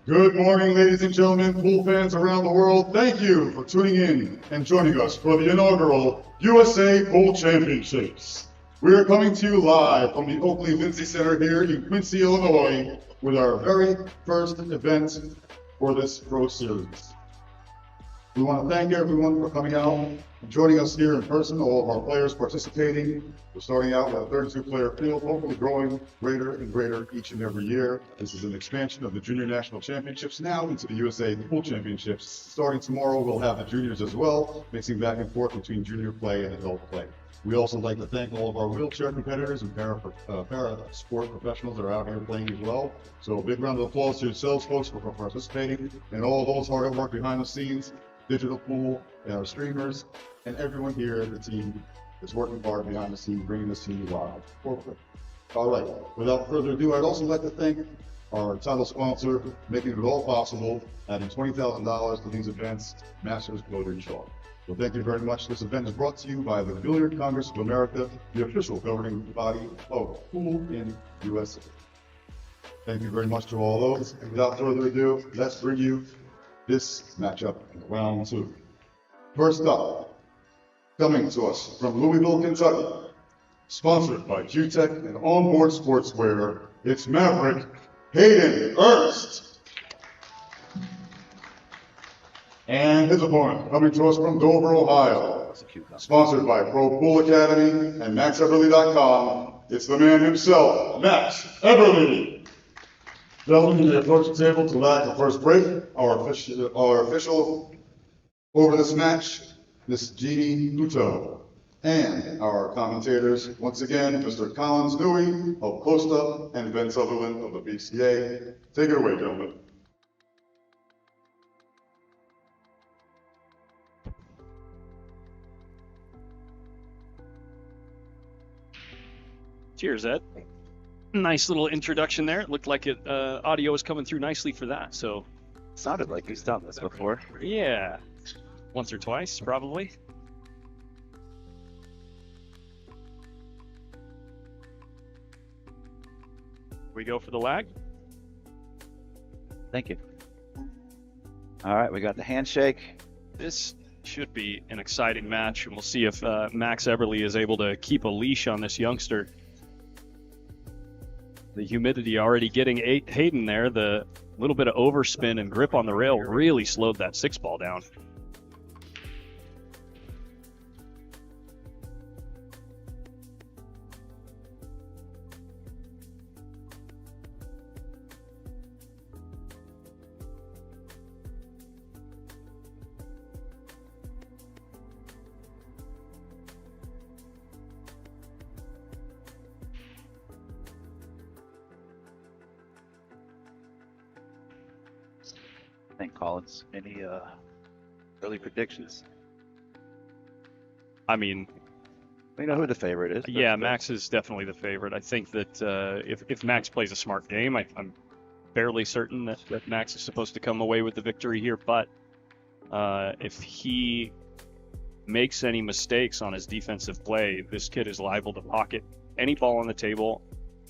Good morning, ladies and gentlemen, pool fans around the world. Thank you for tuning in and joining us for the inaugural USA Pool Championships. We are coming to you live from the Oakley Lindsay Center here in Quincy, Illinois, with our very first event for this Pro Series. We want to thank everyone for coming out and joining us here in person, all of our players participating. We're starting out with a 32-player field, hopefully growing greater and greater each and every year. This is an expansion of the Junior National Championships now into the USA Pool Championships. Starting tomorrow, we'll have the juniors as well, mixing back and forth between junior play and adult play. We also like to thank all of our wheelchair competitors and para sport professionals that are out here playing as well. So a big round of applause to yourselves, folks, for participating, and all those hard work behind the scenes. Digital pool, and our streamers, and everyone here at the team is working hard behind the scenes, bringing this to you live. All right, without further ado, I'd also like to thank our title sponsor, making it all possible, adding $20,000 to these events, Masters Clothing Shop. So thank you very much. This event is brought to you by the Billiard Congress of America, the official governing body of Pool in USA. Thank you very much to all those. Without further ado, let's bring you this matchup in round two. First up, coming to us from Louisville, Kentucky, sponsored by Q-Tech and Onboard Sportswear, it's Maverick, Hayden Ernst. And his opponent, coming to us from Dover, Ohio, sponsored by Pro Pool Academy and MaxEberle.com, it's the man himself, Max Eberle. Gentlemen, we approach the table to back the first break. Our official over this match, Miss Jeannie Luto, and our commentators, once again, Mr. Collins Newey of Costa and Ben Sutherland of the BCA. Take it away, gentlemen. Cheers, Ed. Nice little introduction there. It looked like audio was coming through nicely for that. So, sounded like he's done this before. Yeah, once or twice, probably. We go for the lag. Thank you. All right, we got the handshake. This should be an exciting match, and we'll see if Max Eberle is able to keep a leash on this youngster. The humidity already getting Hayden there. The little bit of overspin and grip on the rail really slowed that 6-ball down. Thank Collins. Any early predictions? I mean, we know who the favorite is. Yeah, Max is definitely the favorite. I think that if Max plays a smart game, I'm fairly certain that Max is supposed to come away with the victory here. But if he makes any mistakes on his defensive play, this kid is liable to pocket any ball on the table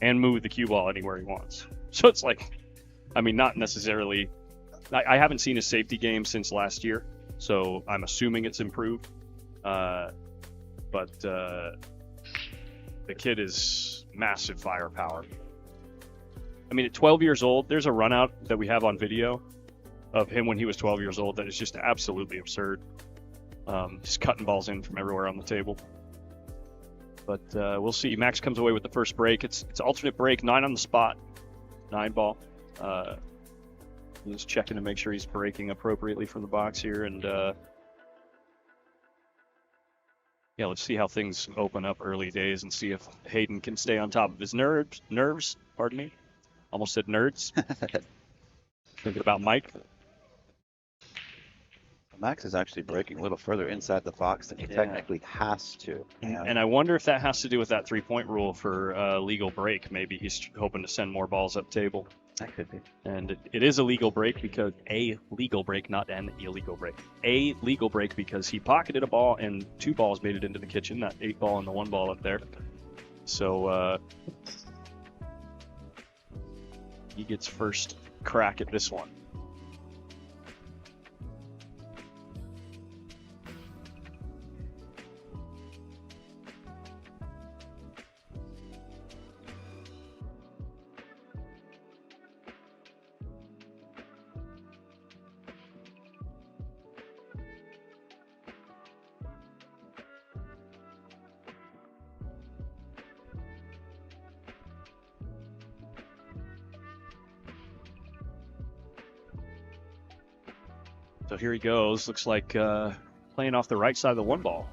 and move the cue ball anywhere he wants. So it's like, I mean, not necessarily. I haven't seen his safety game since last year, so I'm assuming it's improved. But the kid is massive firepower. I mean, at 12 years old, there's a run out that we have on video of him when he was 12 years old that is just absolutely absurd. Just cutting balls in from everywhere on the table. But we'll see. Max comes away with the first break. It's alternate break, 9 on the spot, 9 ball. Just checking to make sure he's breaking appropriately from the box here, and yeah, let's see how things open up early days and see if Hayden can stay on top of his nerves. Pardon me, almost said nerds. Thinking about Mike. Max is actually breaking a little further inside the box than he technically has to. And I wonder if that has to do with that 3-point rule for legal break. Maybe he's hoping to send more balls up table. That could be. And it is a legal break because a legal break, not an illegal break. A legal break because he pocketed a ball and 2 balls made it into the kitchen, that 8 ball and the 1 ball up there. So he gets first crack at this one. So here he goes. Looks like playing off the right side of the one ball.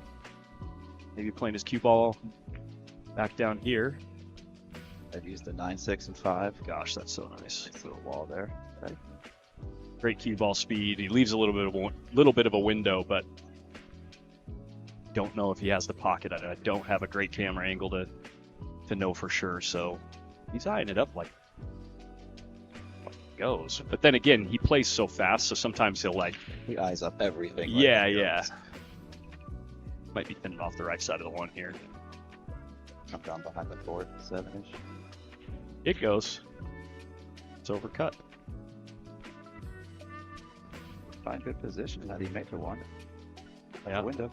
Maybe playing his cue ball back down here. I've used the 9, 6, and 5. Gosh, that's so nice. Nice little wall there. Okay. Great cue ball speed. He leaves a little bit of a window, but don't know if he has the pocket. I don't have a great camera angle to know for sure. So he's eyeing it up like it goes. But then again, he plays so fast, so sometimes he'll like He eyes up everything. yeah, yeah. Might be pinning off the right side of the one here. Come down behind the board, 7-ish. It goes. It's overcut. Find good position. How do you make the one? Yeah. The window.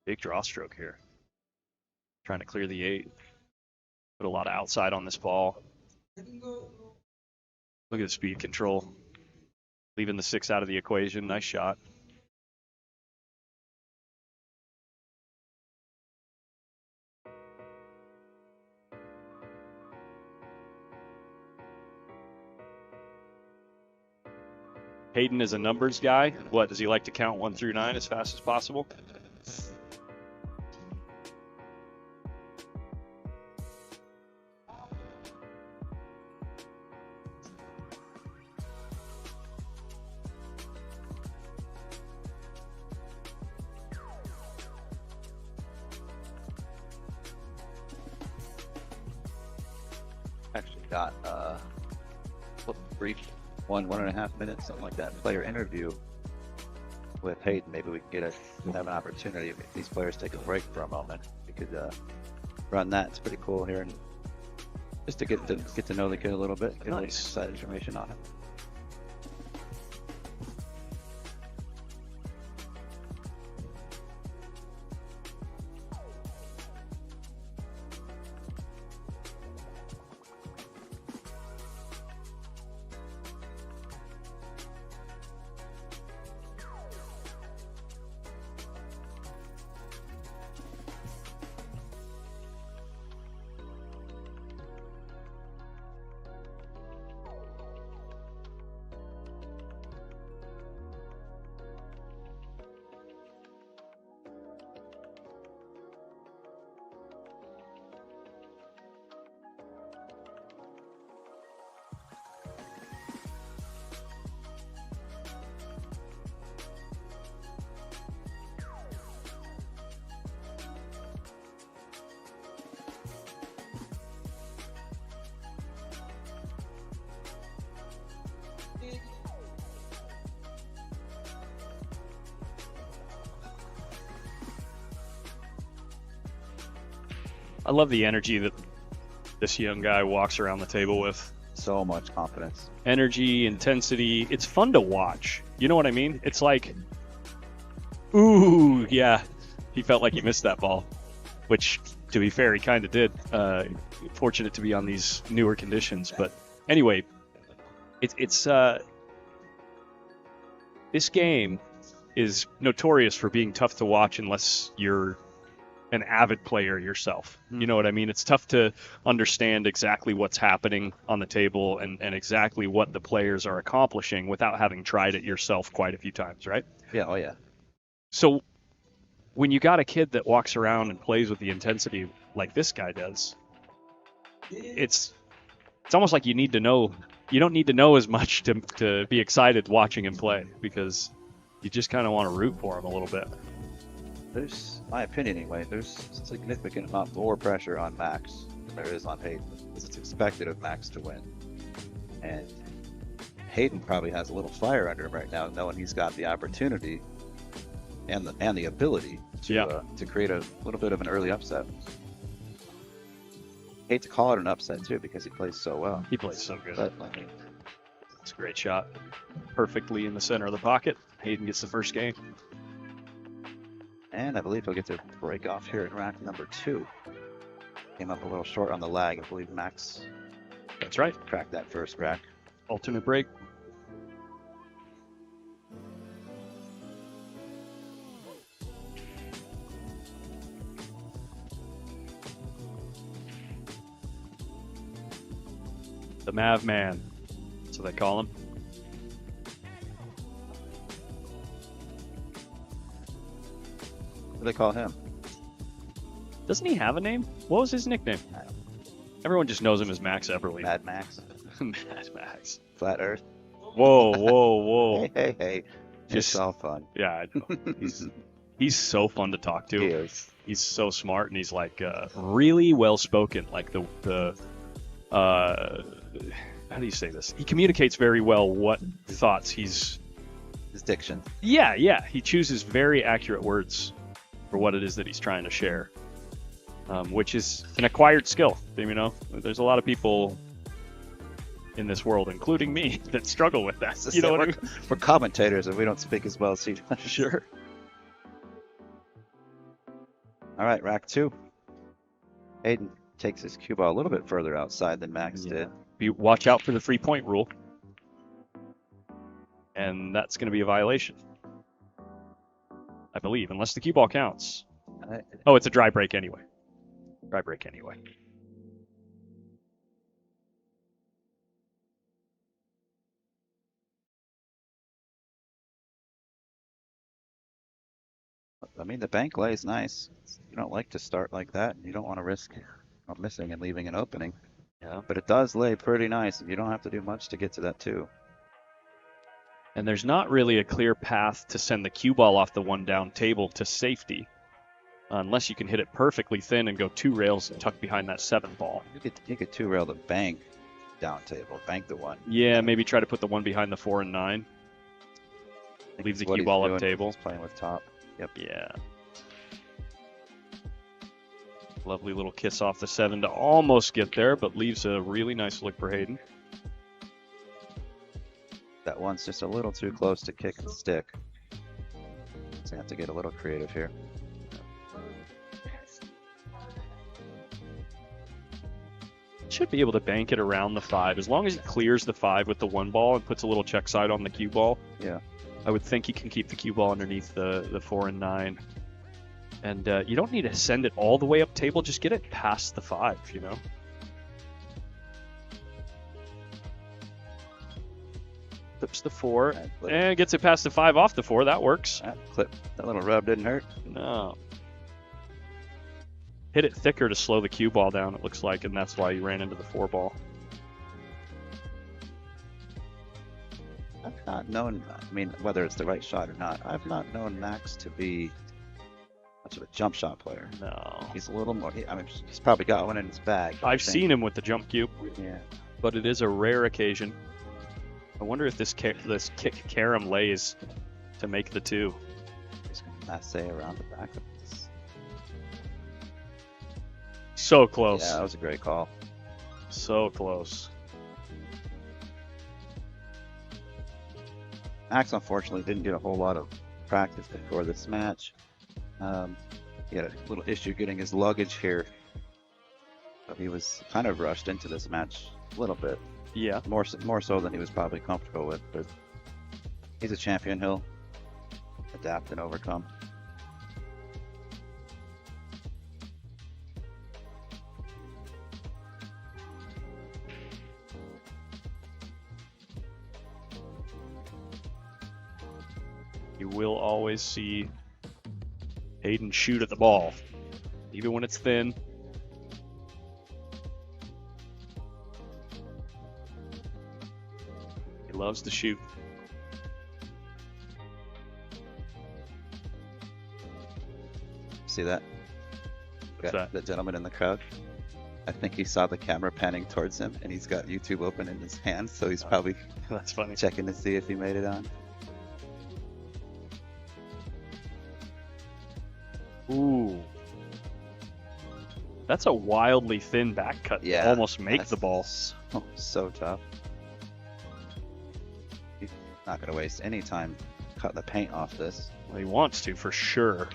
Big draw stroke here. Trying to clear the 8. Put a lot of outside on this ball. Look at the speed control. Leaving the 6 out of the equation. Nice shot. Hayden is a numbers guy. What, does he like to count 1 through 9 as fast as possible? Actually got a brief 1.5 minutes, something like that, player interview with Hayden. Maybe we can have an opportunity if these players take a break for a moment. We could run that. It's pretty cool here, and just to get to know the kid a little bit, get a little side information on him. I love the energy that this young guy walks around the table with. So much confidence. Energy, intensity. It's fun to watch. You know what I mean? It's like, ooh, yeah. He felt like he missed that ball, which, to be fair, he kind of did. Fortunate to be on these newer conditions. But anyway, it's this game is notorious for being tough to watch unless you're an avid player yourself. You know what I mean? It's tough to understand exactly what's happening on the table and exactly what the players are accomplishing without having tried it yourself quite a few times, right? Yeah, oh yeah. So when you got a kid that walks around and plays with the intensity like this guy does, it's almost like you need to know. You don't need to know as much to be excited watching him play, because you just kind of want to root for him a little bit. There's, my opinion anyway, there's significant amount more pressure on Max than there is on Hayden, because it's expected of Max to win. And Hayden probably has a little fire under him right now, knowing he's got the opportunity and the ability to create a little bit of an early upset. Hate to call it an upset too, because he plays so well. He plays so good. But, I mean, It's a great shot. Perfectly in the center of the pocket. Hayden gets the first game. and I believe he'll get to break off here in rack number 2. Came up a little short on the lag. I believe Max That's right. cracked that first rack. Alternate break. The Mav Man. That's what they call him. What do they call him? Doesn't he have a name? What was his nickname? I don't- Everyone just knows him as Max Eberle. Mad Max? Mad Max. Flat Earth? Whoa, whoa, whoa. Hey. It's Just- all fun. Yeah, I know. He's so fun to talk to. He is. He's so smart, and he's like really well spoken. Like the how do you say this? He communicates very well what thoughts he's. His diction. Yeah. He chooses very accurate words for what it is that he's trying to share, which is an acquired skill. You know, there's a lot of people in this world, including me, that struggle with that. You know what I mean? We're commentators and we don't speak as well as he does. Sure. All right, rack 2. Hayden takes his cue ball a little bit further outside than Max did. Watch out for the 3-point rule, and that's going to be a violation, I believe, unless the cue ball counts. Oh, it's a dry break anyway. I mean, the bank lay is nice. You don't like to start like that. You don't want to risk missing and leaving an opening. Yeah. But it does lay pretty nice, and you don't have to do much to get to that too. And there's not really a clear path to send the cue ball off the one down table to safety, unless you can hit it perfectly thin and go 2 rails and tuck behind that 7 ball. You could 2-rail the bank down table, bank the 1. Yeah, maybe try to put the 1 behind the 4 and 9. Leave the cue ball up table. He's playing with top. Yep. Yeah. Lovely little kiss off the 7 to almost get there, but leaves a really nice look for Hayden. That one's just a little too close to kick and stick. So you have to get a little creative here. Should be able to bank it around the 5. As long as he clears the 5 with the 1 ball and puts a little check side on the cue ball. Yeah. I would think he can keep the cue ball underneath the 4 and 9. And you don't need to send it all the way up table. Just get it past the 5, you know? Flips the 4 and gets it past the 5 off the 4. That works. That clip, that little rub didn't hurt. No. Hit it thicker to slow the cue ball down, it looks like, and that's why he ran into the 4 ball. I've not known, I mean, whether it's the right shot or not, I've not known Max to be much of a jump shot player. No. He's a little more, I mean, he's probably got one in his bag. I've seen him with the jump cue, Yeah. but it is a rare occasion. I wonder if this kick carom lays to make the 2. He's going to masse around the back of this. So close. Yeah, that was a great call. So close. Max, unfortunately, didn't get a whole lot of practice before this match. He had a little issue getting his luggage here. So he was kind of rushed into this match a little bit. Yeah. More so than he was probably comfortable with. But he's a champion. He'll adapt and overcome. You will always see Hayden shoot at the ball, even when it's thin. He loves to shoot. See that? What's that? The gentleman in the crowd. I think he saw the camera panning towards him, and he's got YouTube open in his hand, so he's probably That's funny. checking to see if he made it on. Ooh. That's a wildly thin back cut to almost make that's the ball. So tough. He's not going to waste any time cutting the paint off this. Well, he wants to, for sure.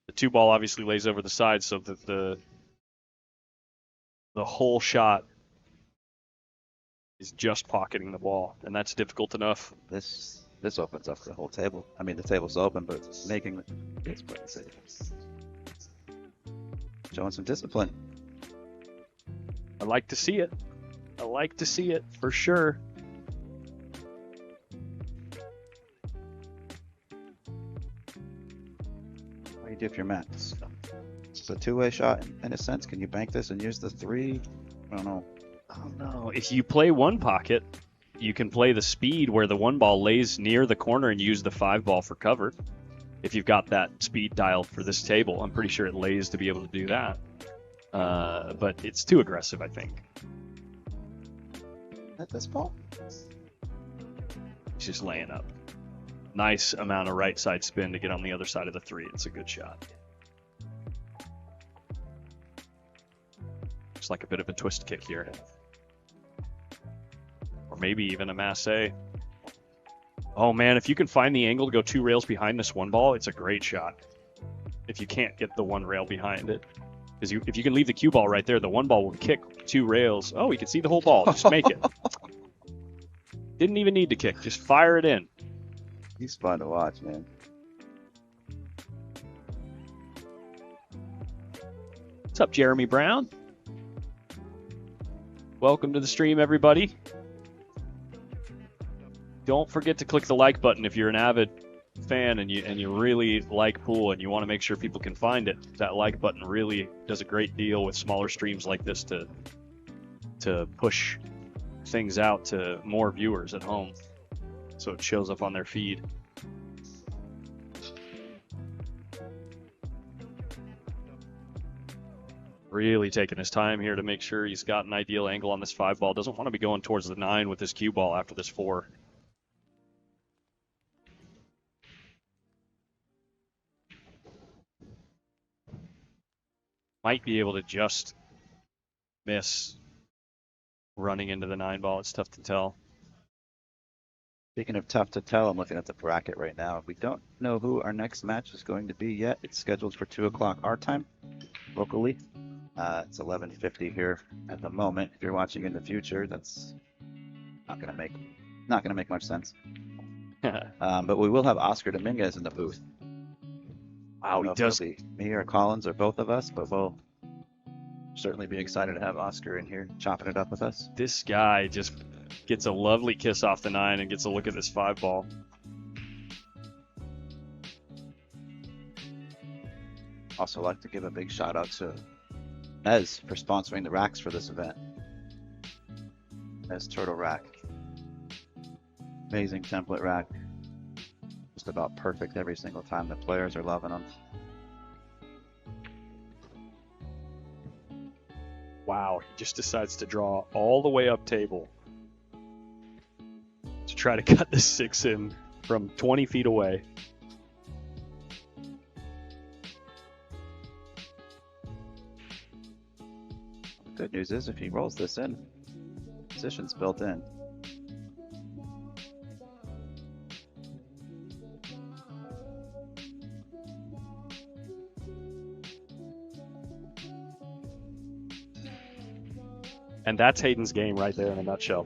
The 2-ball obviously lays over the side so that the whole shot is just pocketing the ball, and that's difficult enough. This opens up the whole table. I mean, the table's open, but making it's showing some discipline. I like to see it. I like to see it for sure. What do you do if you're Max? It's a two-way shot in a sense. Can you bank this and use the 3? I don't know. Oh no! If you play one pocket, you can play the speed where the 1-ball lays near the corner and use the 5-ball for cover. If you've got that speed dialed for this table, I'm pretty sure it lays to be able to do that. But it's too aggressive, I think. At this ball? He's just laying up. Nice amount of right side spin to get on the other side of the 3. It's a good shot. Looks like a bit of a twist kick here. Or maybe even a masse. Oh man, if you can find the angle to go 2 rails behind this 1-ball, it's a great shot. If you can't get the 1 rail behind it. Because if you can leave the cue ball right there, the 1-ball will kick 2 rails. Oh, you can see the whole ball. Just make it. Didn't even need to kick. Just fire it in. He's fun to watch, man. What's up, Jeremy Brown? Welcome to the stream, everybody. Don't forget to click the like button if you're an avid fan and you really like pool and you want to make sure people can find it. That like button really does a great deal with smaller streams like this to push things out to more viewers at home, so it shows up on their feed. Really taking his time here to make sure he's got an ideal angle on this 5-ball. Doesn't want to be going towards the 9 with this cue ball after this 4. Might be able to just miss running into the 9-ball. It's tough to tell. Speaking of tough to tell, I'm looking at the bracket right now. We don't know who our next match is going to be yet. It's scheduled for 2 o'clock our time, locally. It's 11:50 here at the moment. If you're watching in the future, that's not gonna make much sense. But we will have Oscar Dominguez in the booth. Wow, he does. Be me or Collins or both of us, but we'll certainly be excited to have Oscar in here chopping it up with us. This guy just gets a lovely kiss off the 9 and gets a look at this 5-ball. Also like to give a big shout out to Nez for sponsoring the racks for this event. Nez Turtle Rack. Amazing template rack. Just about perfect every single time. The players are loving them. Wow, he just decides to draw all the way up table to try to cut this 6 in from 20 feet away. The good news is if he rolls this in, position's built in. And that's Hayden's game right there in a nutshell.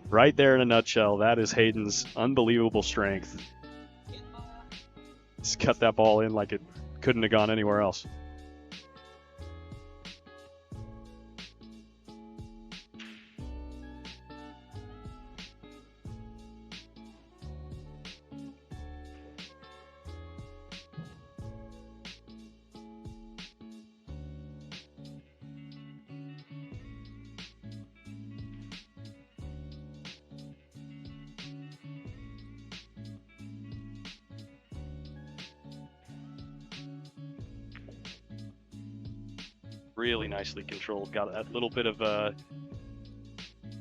Right there in a nutshell, that is Hayden's unbelievable strength. Just cut that ball in like it couldn't have gone anywhere else. Really nicely controlled. Got a little bit of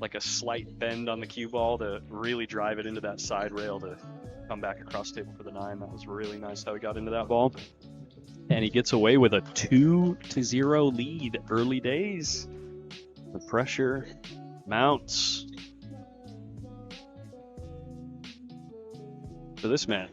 like a slight bend on the cue ball to really drive it into that side rail to come back across table for the 9. That was really nice how he got into that ball. And he gets away with a 2-0 lead early days. The pressure mounts for this man.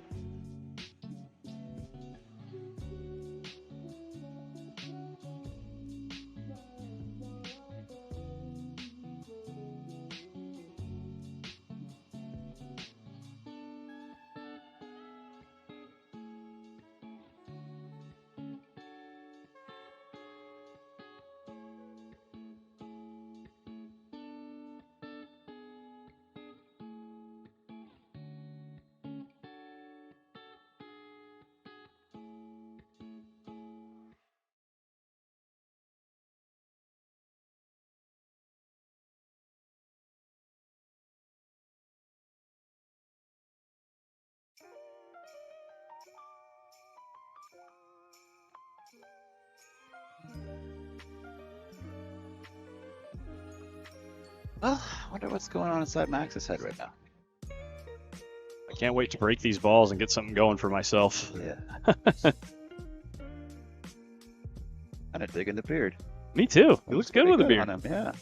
Well, I wonder what's going on inside Max's head right now. I can't wait to break these balls and get something going for myself. Yeah. And a dig in the beard. Me too. He looks good with a pretty beard. on him, yeah.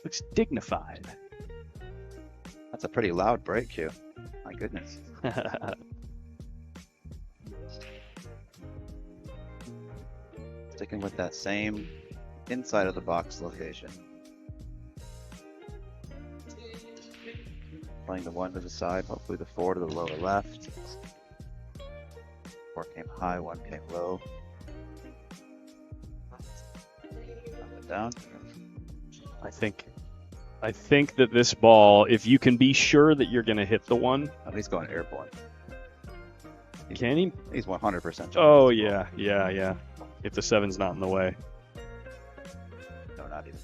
Looks dignified. That's a pretty loud break cue. My goodness. Sticking with that same inside of the box location. Playing the 1 to the side, hopefully the 4 to the lower left. 4 came high, 1 came low. Up and down. I think that this ball, if you can be sure that you're going to hit the one. Oh, he's going airborne. Can he? He's 100%. Oh, yeah. If the 7's not in the way. No, not even.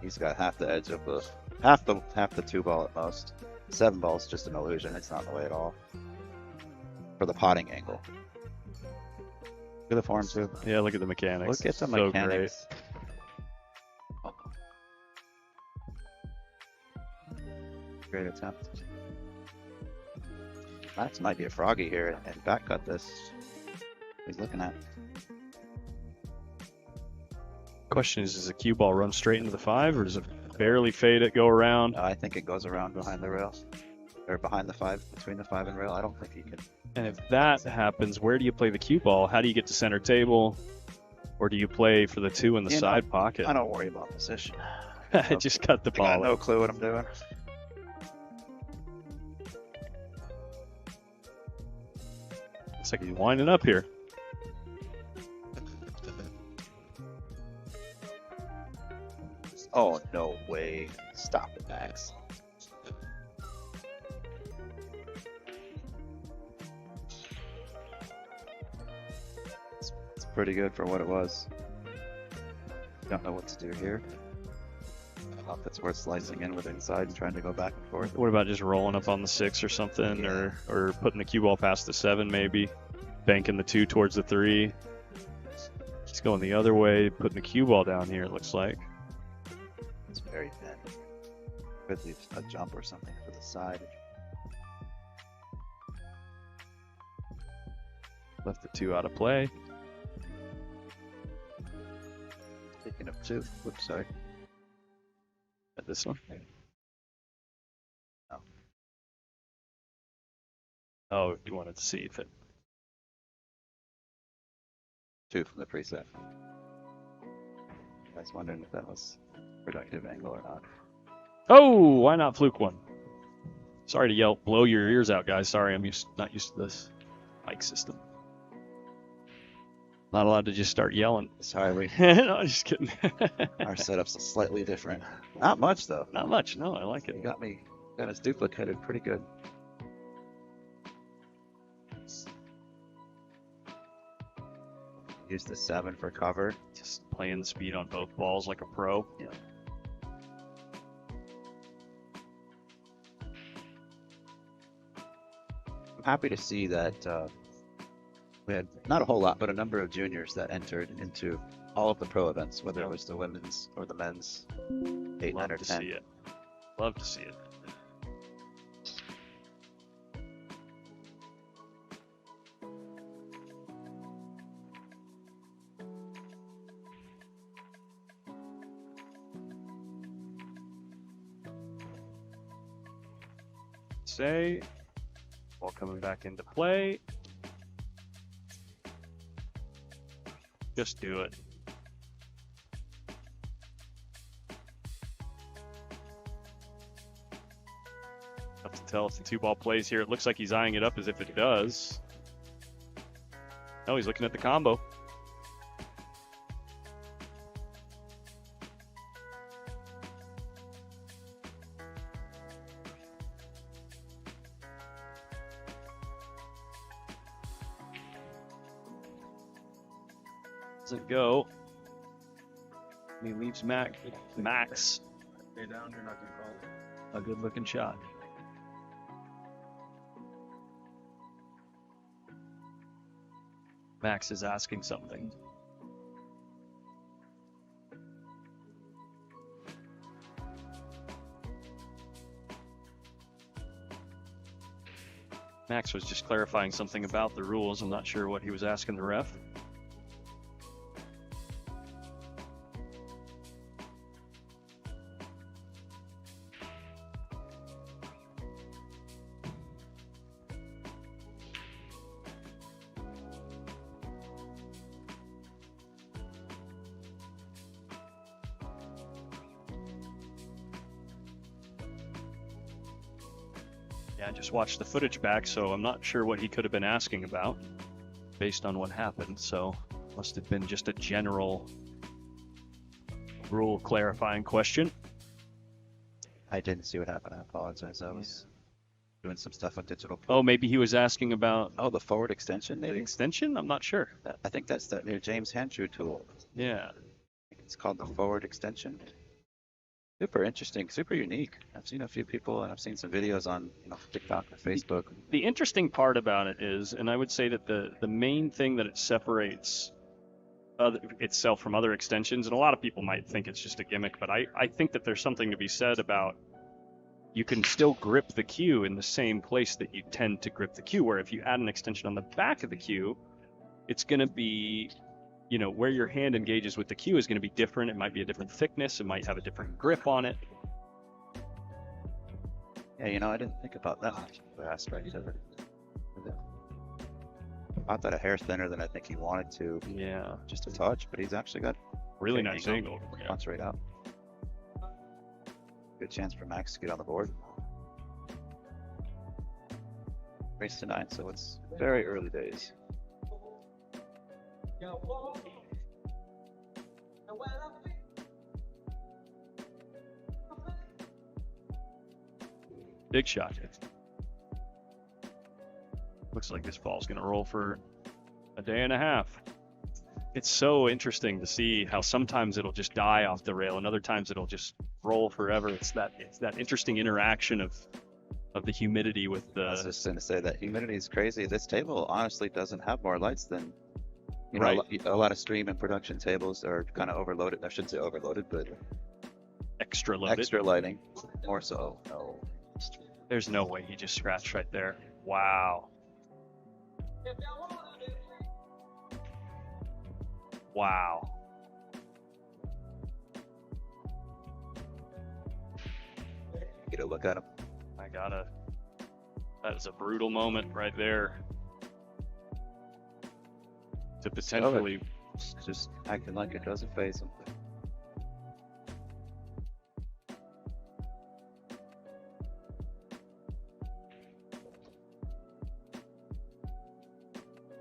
He's got half the edge of the half the 2 ball at most. 7 ball is just an illusion. It's not in the way at all. For the potting angle. Look at the form too. Yeah, look at the mechanics. Look at the So mechanics. Great attempt. Max might be a froggy here and back cut this. He's looking at. Question is the cue ball run straight into the 5, or does it barely fade it, go around? I think it goes around behind the rail. Or behind the 5, between the 5 and rail. I don't think he can. And if that happens, where do you play the cue ball? How do you get to center table? Or do you play for the 2 in the side pocket? I don't worry about position. I just cut the I got ball. no clue what I'm doing. Looks like he's winding up here. Oh, no way. Stop it, Max. It's pretty good for what it was. Don't know what to do here. I don't know if it's worth slicing in with inside and trying to go back and forth. What about just rolling up on the 6 or something? Or putting the cue ball past the 7 maybe? Banking the 2 towards the 3. He's going the other way, putting the cue ball down here, it looks like. It's very thin. Could leave a jump or something for the side. Left the 2 out of play. Speaking of 2, whoops, sorry. At this one. No. Oh, you wanted to see if it. 2 from the preset. I was wondering if that was productive angle or not. Oh, why not fluke one? Sorry to yell, blow your ears out, guys. Sorry, I'm not used to this mic system. Not allowed to just start yelling. Sorry, No, I'm just kidding. our setup's slightly different. Not much though. Not much. No, I like it. You got us duplicated pretty good. Use the 7 for cover. Just playing the speed on both balls like a pro. Yeah. I'm happy to see that we had not a whole lot, but a number of juniors that entered into all of the pro events, whether it was the women's or the men's 8, 9, Love or to 10. see it. Love to see it. Say, ball coming back into play. Just do it. Tough to tell if the 2-ball plays here. It looks like he's eyeing it up as if it does. No, he's looking at the combo. Doesn't go. And he leaves Max. Stay down, you're not gonna call it. A good looking shot. Max is asking something. Max was just clarifying something about the rules. I'm not sure what he was asking the ref. Yeah, I just watched the footage back, so I'm not sure what he could have been asking about based on what happened. So must have been just a general rule clarifying question. I didn't see what happened. I apologize. I was doing some stuff on digital. Oh, maybe he was asking about Oh, the forward extension, the maybe? extension? I'm not sure. I think that's the new James Handshoe tool. Yeah. It's called the forward extension. Super interesting, super unique. I've seen a few people and I've seen some videos on TikTok or Facebook. The interesting part about it is, and I would say that the main thing that it separates itself from other extensions, and a lot of people might think it's just a gimmick, but I think that there's something to be said about you can still grip the cue in the same place that you tend to grip the cue, where if you add an extension on the back of the cue, it's going to be, where your hand engages with the cue is going to be different. It might be a different thickness. It might have a different grip on it. Yeah, I didn't think about that aspect of it. I thought a hair thinner than I think he wanted to. Yeah. Just a touch, but he's actually got Really nice angle. Yeah. Punch right out. Good chance for Max to get on the board. Race to 9, so it's very early days. Big shot. Looks like this ball's going to roll for a day and a half. It's so interesting to see how sometimes it'll just die off the rail and other times it'll just roll forever. It's that interesting interaction of the humidity with the... I was just going to say that humidity is crazy. This table honestly doesn't have more lights than Right. A lot of stream and production tables are kind of overloaded. I shouldn't say overloaded, but extra loaded. extra lighting. More so. No. There's no way he just scratched right there. Wow. Wow. Get a look at him. That is a brutal moment right there. To potentially... Just acting like it doesn't phase him.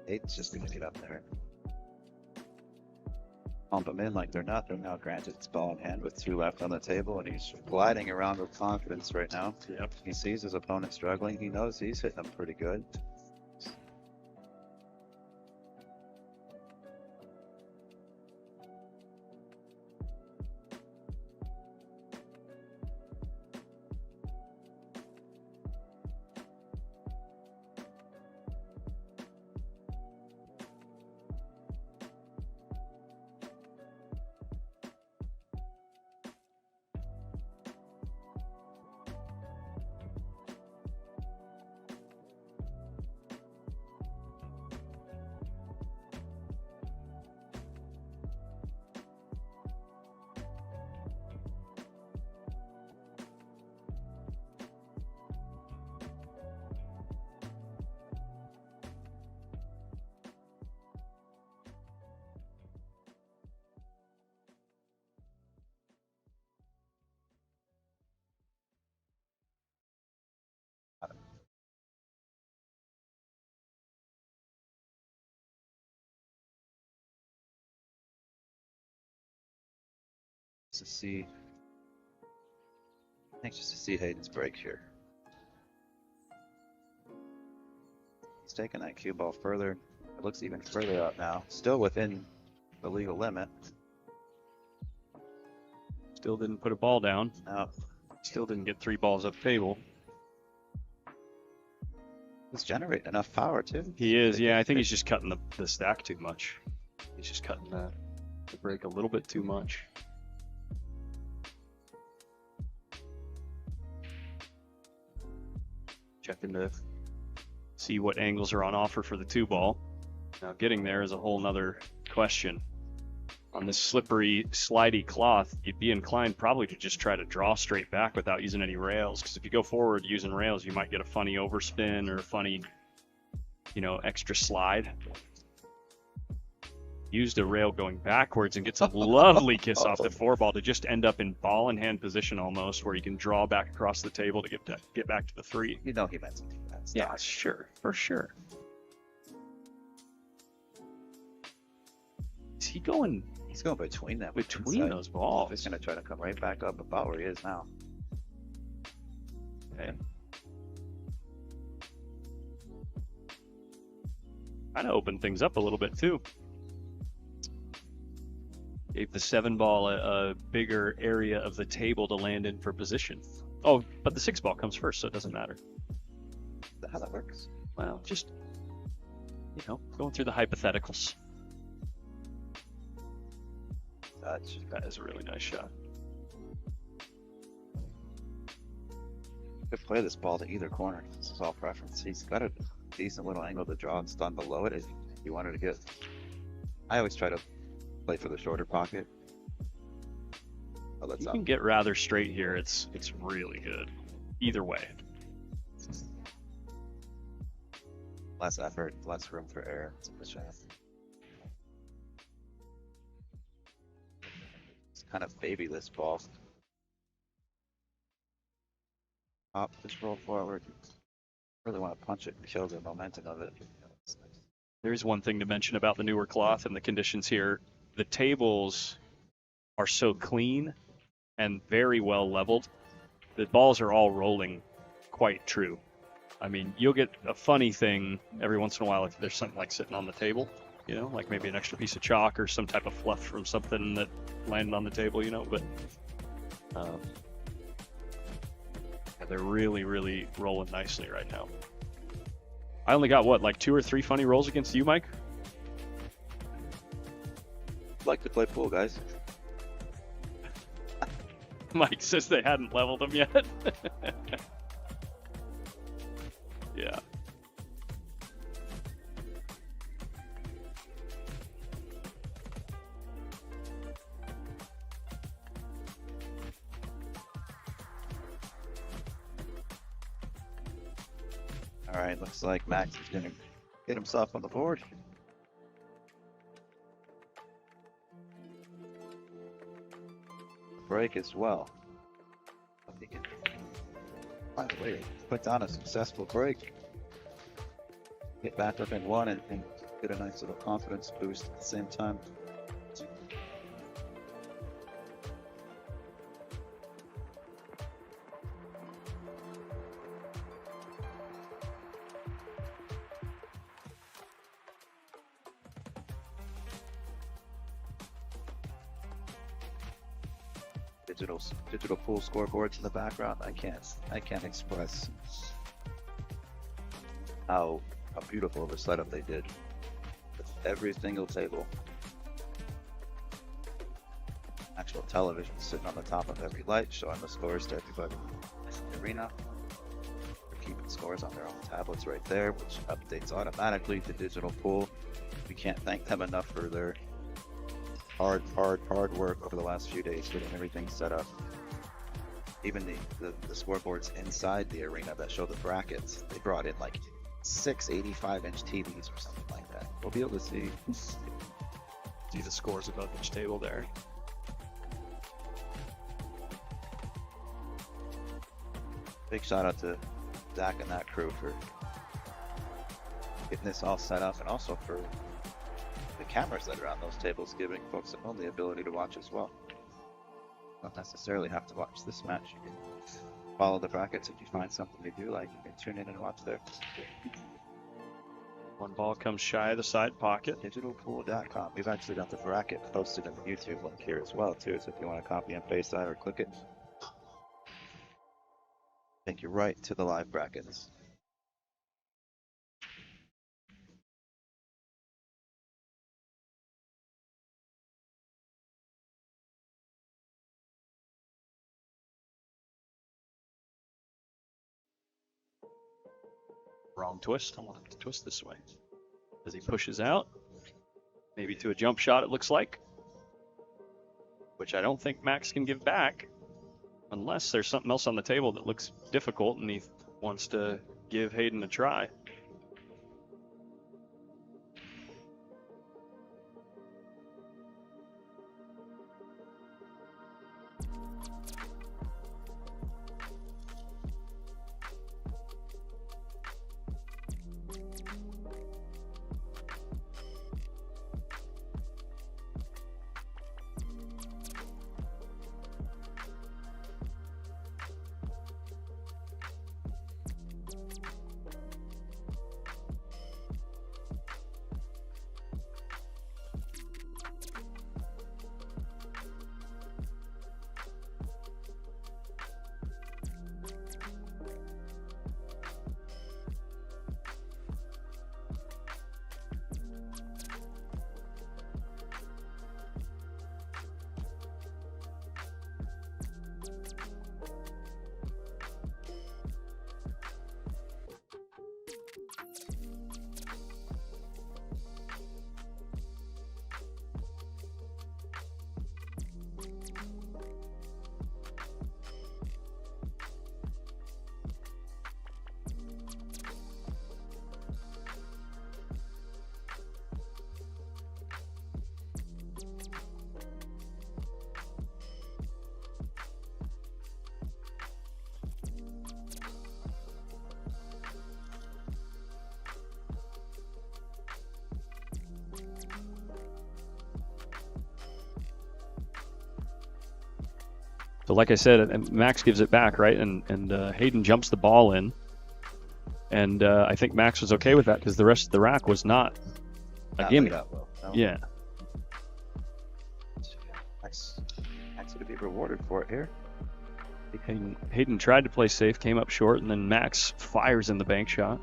Eight's just gonna get up there. Pump him in like they're nothing. Now granted, it's ball in hand with 2 left on the table, and he's gliding around with confidence right now. Yep. He sees his opponent struggling. He knows he's hitting them pretty good. To see, anxious to see Hayden's break here. He's taking that cue ball further. It looks even further out now. Still within the legal limit. Still didn't put a ball down. Now, Still didn't get 3 balls up table. he's generating enough power too. He is, yeah. I think he's just cutting the stack too much. He's just cutting the break a little bit too much. Checking to see what angles are on offer for the 2-ball. Now getting there is a whole nother question. On this slippery, slidey cloth, you'd be inclined probably to just try to draw straight back without using any rails, because if you go forward using rails, you might get a funny overspin or a funny, extra slide. Used a rail going backwards and gets a lovely kiss off the 4-ball to just end up in ball in hand position almost, where you can draw back across the table to get back to the 3. You know he meant to do that. Yeah, sure, for sure. Is he going? He's going between them. Between those balls. He's going to try to come right back up about where he is now. Okay. Kind of opened things up a little bit too. Gave the 7-ball a bigger area of the table to land in for position. Oh, but the 6-ball comes first, so it doesn't matter. Is that how that works? Well, just, going through the hypotheticals. That is a really nice shot. Could play this ball to either corner. This is all preference. He's got a decent little angle to draw and stun below it if you wanted to get. I always try to play for the shorter pocket. You can get rather straight here. It's really good. Either way. Less effort, less room for error. It's a good shot. Kind of baby this ball. Just roll forward. Really want to punch it and kill the momentum of it. There's one thing to mention about the newer cloth and the conditions here. The tables are so clean and very well leveled. The balls are all rolling quite true. I mean, you'll get a funny thing every once in a while if there's something like sitting on the table. Like maybe an extra piece of chalk or some type of fluff from something that landed on the table, but they're really, really rolling nicely right now. I only got, like 2 or 3 funny rolls against you, Mike? Like to play pool, guys. Mike says they hadn't leveled them yet. Yeah. All right, looks like Max is going to get himself on the board. Break as well. He can find a way to put down a successful break. Get back up in 1 and get a nice little confidence boost at the same time. Digital pool scoreboards in the background. I can't express how beautiful of a setup they did with every single table. Actual television sitting on the top of every light, showing the scores to everybody in the arena. They're keeping scores on their own tablets right there, which updates automatically to digital pool. We can't thank them enough for their hard work over the last few days getting everything set up. Even the scoreboards inside the arena that show the brackets, they brought in like 6 85-inch TVs or something like that. We'll be able to see the scores above each table there. Big shout out to Zach and that crew for getting this all set up, and also for the cameras that are on those tables, giving folks at home the ability to watch as well. Don't necessarily have to watch this match. You can follow the brackets if you find something you do like. You can tune in and watch there. One ball comes shy of the side pocket. Digitalpool.com. We've actually got the bracket posted in the YouTube link here as well, too. So if you want to copy and paste that or click it, take you right to the live brackets. Wrong twist. I want him to twist this way. As he pushes out. Maybe to a jump shot, it looks like. Which I don't think Max can give back. Unless there's something else on the table that looks difficult and he wants to give Hayden a try. So like I said, Max gives it back, right? And Hayden jumps the ball in. And I think Max was okay with that because the rest of the rack was not a gimme. Well, no. Yeah. Max would be rewarded for it here. Hayden tried to play safe, came up short, and then Max fires in the bank shot.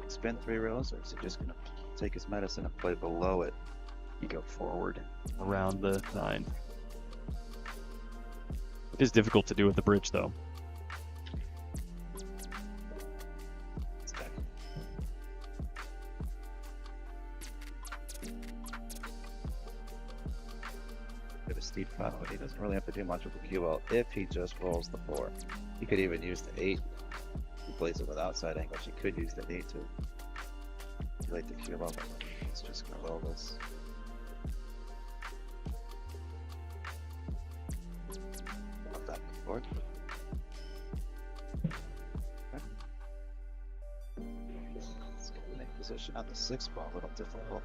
Spin 3 rails, or is he just going to take his medicine and play below it? You go forward around the 9. It is difficult to do with the bridge, though. Bit of steep cut, but he doesn't really have to do much with the QL if he just rolls the 4. He could even use the 8. He plays it with outside angles. He could use the 8 to relate the QL, but he's just going to roll this. Back and forth. Okay. Let's get the make position on the 6 ball a little difficult.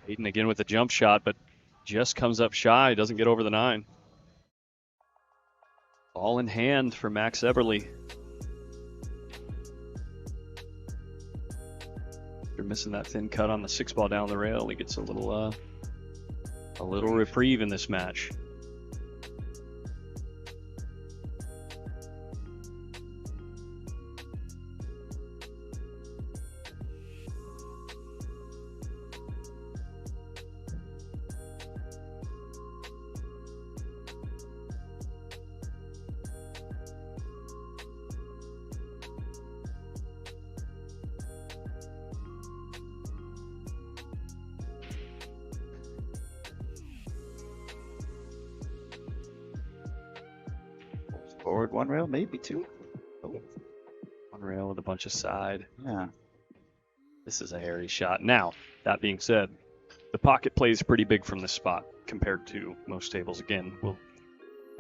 Hayden again with the jump shot, but just comes up shy, doesn't get over the 9. Ball in hand for Max Eberle. After missing that thin cut on the 6 ball down the rail, he gets a little reprieve in this match. Forward one rail, maybe two. Oh, One rail with a bunch of side. yeah. This is a hairy shot. Now, that being said, the pocket plays pretty big from this spot compared to most tables. Again,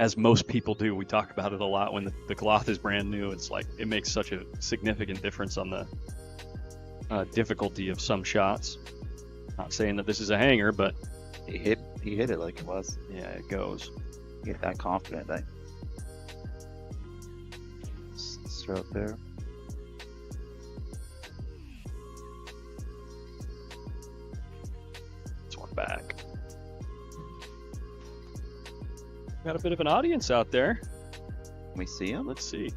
as most people do, we talk about it a lot when the cloth is brand new. It's like it makes such a significant difference on the difficulty of some shots. Not saying that this is a hanger, but He hit it like it was. yeah, it goes. Get that confident. That stroke there. It's one back. Got a bit of an audience out there. Can we see him? Let's see.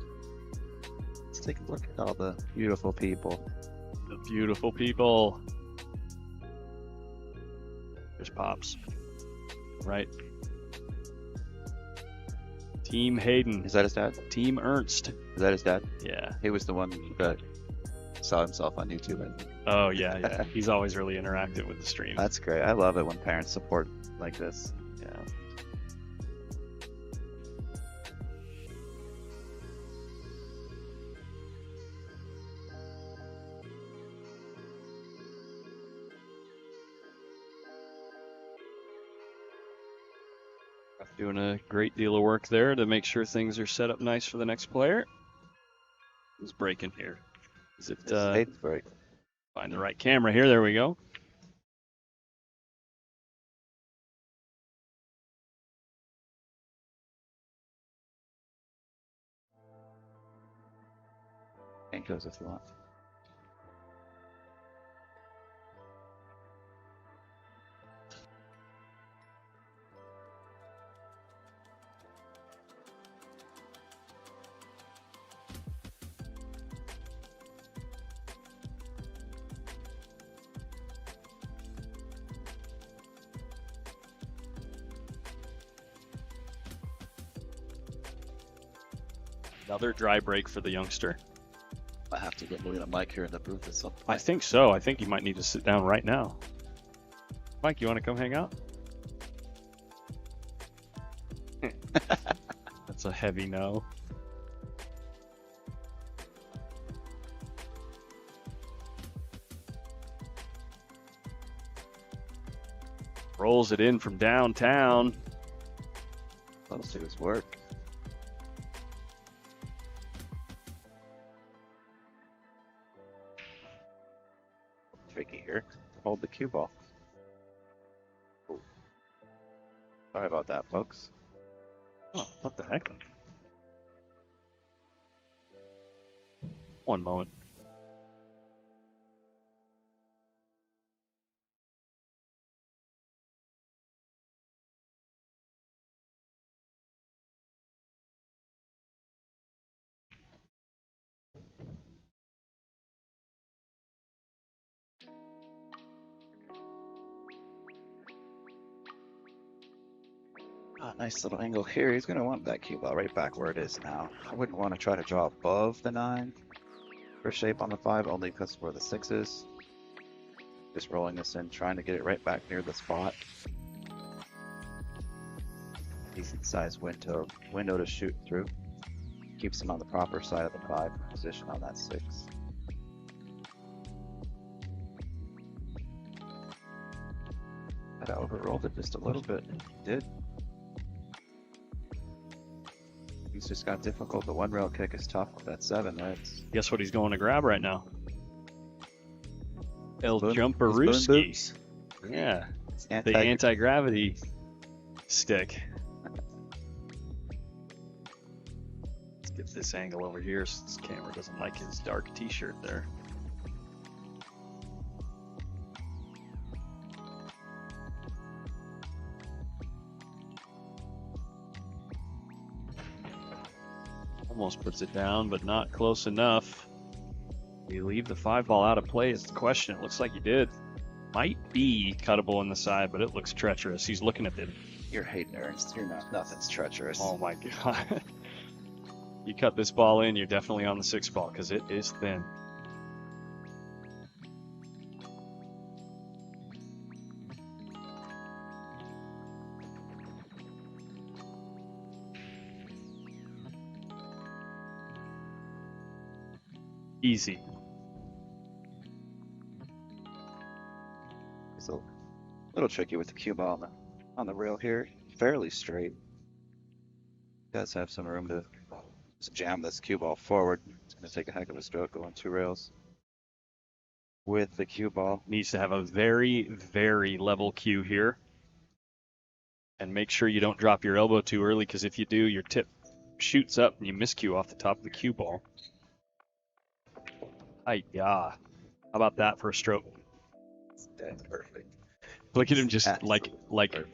Let's take a look at all the beautiful people. The beautiful people. There's Pops. Right. Team Hayden. Is that his dad? Team Ernst. Is that his dad? Yeah. He was the one that saw himself on YouTube. I think. Oh, yeah. He's always really interactive with the stream. That's great. I love it when parents support like this. Yeah. Doing a great deal of work there to make sure things are set up nice for the next player. Who's breaking here? Is it Hayden's break. find the right camera here? There we go. Ankles if you want. Another dry break for the youngster. I have to get moving a mic here in the booth at some point. I think so. I think you might need to sit down right now. Mike, you want to come hang out? That's a heavy no. Rolls it in from downtown. Let's do his work. Tricky here. Hold the cue ball. Ooh. Sorry about that, folks. Oh, what the heck? One moment. Nice little angle here. He's going to want that cue ball right back where it is now. I wouldn't want to try to draw above the 9 for shape on the 5, only because where the 6 is. Just rolling this in, trying to get it right back near the spot. Decent sized window to shoot through. Keeps him on the proper side of the 5 position on that 6. I overrolled it just a little bit. Did. He's just got difficult. The 1 rail kick is tough with that 7. That's Guess what he's going to grab right now? El Spoon- Jumperooski. spoon boots. Yeah, the anti- anti-gravity stick. Let's get this angle over here so this camera doesn't like his dark t-shirt there. Almost puts it down, but not close enough. Do you leave the 5 ball out of play is the question. It looks like he did. Might be cuttable in the side, but it looks treacherous. He's looking at the... You're Hayden Ernst. You're not. Nothing's treacherous. Oh my god. You cut this ball in, you're definitely on the 6 ball because it is thin. Easy. It's a little tricky with the cue ball on the rail here. Fairly straight. Does have some room to just jam this cue ball forward. It's going to take a heck of a stroke going 2 rails with the cue ball. Needs to have a very, very level cue here. And make sure you don't drop your elbow too early, because if you do, your tip shoots up and you miscue off the top of the cue ball. How about that for a stroke? That's perfect. Look at him just Absolutely like perfect.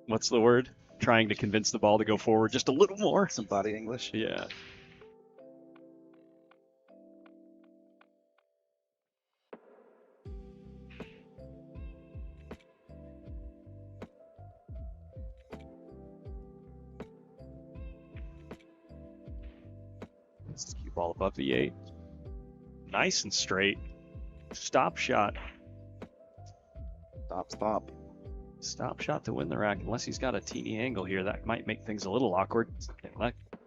what's the word? Trying to convince the ball to go forward just a little more. Some body English. Yeah. Cue ball above the 8. Nice and straight. Stop shot. Stop. Stop shot to win the rack, unless he's got a teeny angle here. That might make things a little awkward.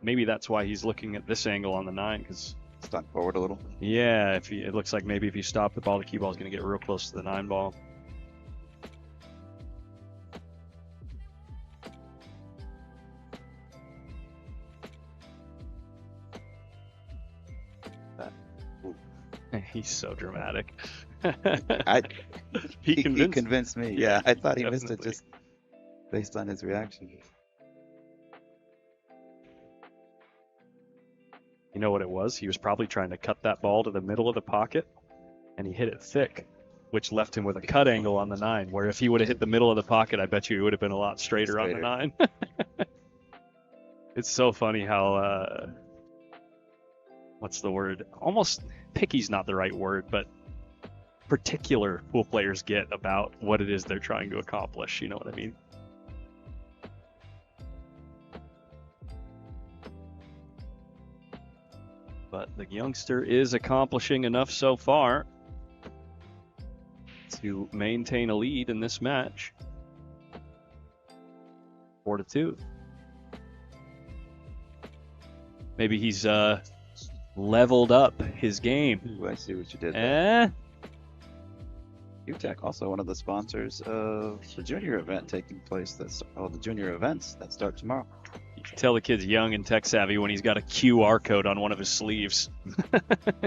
Maybe that's why he's looking at this angle on the 9, because Stunt forward a little. yeah, it looks like maybe if you stop the ball, the cue ball is going to get real close to the 9 ball. He's so dramatic. He convinced convinced me. Yeah, I thought he missed it Definitely. just based on his reaction. You know what it was? He was probably trying to cut that ball to the middle of the pocket, and he hit it thick, which left him with a cut angle on the 9, where if he would have hit the middle of the pocket, I bet you it would have been a lot straighter. On the 9. It's so funny how, what's the word? Almost picky's not the right word, but particular pool players get about what it is they're trying to accomplish. You know what I mean? But the youngster is accomplishing enough so far to maintain a lead in this match. 4-2. Maybe he's leveled up his game. Ooh, I see what you did there. Eh? UTech, also one of the sponsors of the junior event taking place. The junior events that start tomorrow. You can tell the kid's young and tech savvy when he's got a QR code on one of his sleeves.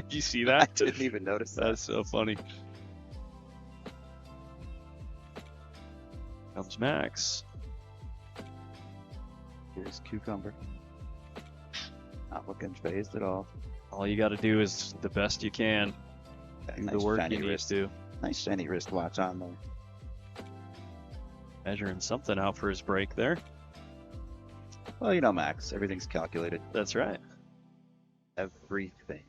You see that? I didn't even notice that. That's so funny. Comes Max. Here's Cucumber. Not looking phased at all. All you got to do is the best you can. Do Nice the work shiny you need wrist. to. Nice shiny wristwatch on there. Measuring something out for his break there. Well, you know, Max, everything's calculated. That's right. Everything.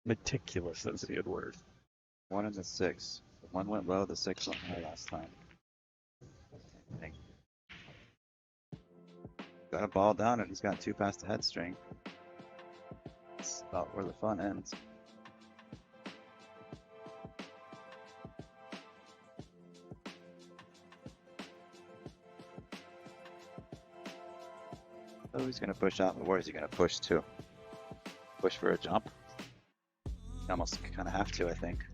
Meticulous. That's a good word. 1 and the 6. The 1 went low, the 6 went high last time. Dang. Got a ball down and he's got 2 past the head string. That's about where the fun ends. Oh, he's going to push out, but where is he going to push to? Push for a jump? You almost kind of have to, I think.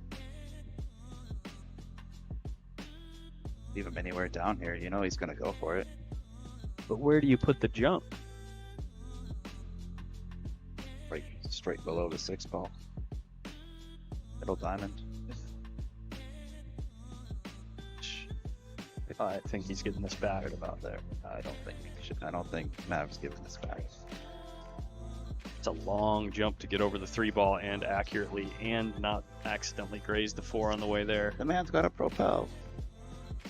Leave him anywhere down here, you know he's going to go for it. But where do you put the jump? Right, straight below the 6 ball. Middle diamond. I think he's getting this back. About there. I don't think Mav's giving this back. It's a long jump to get over the 3 ball and accurately, and not accidentally graze the 4 on the way there. The man's got a propel.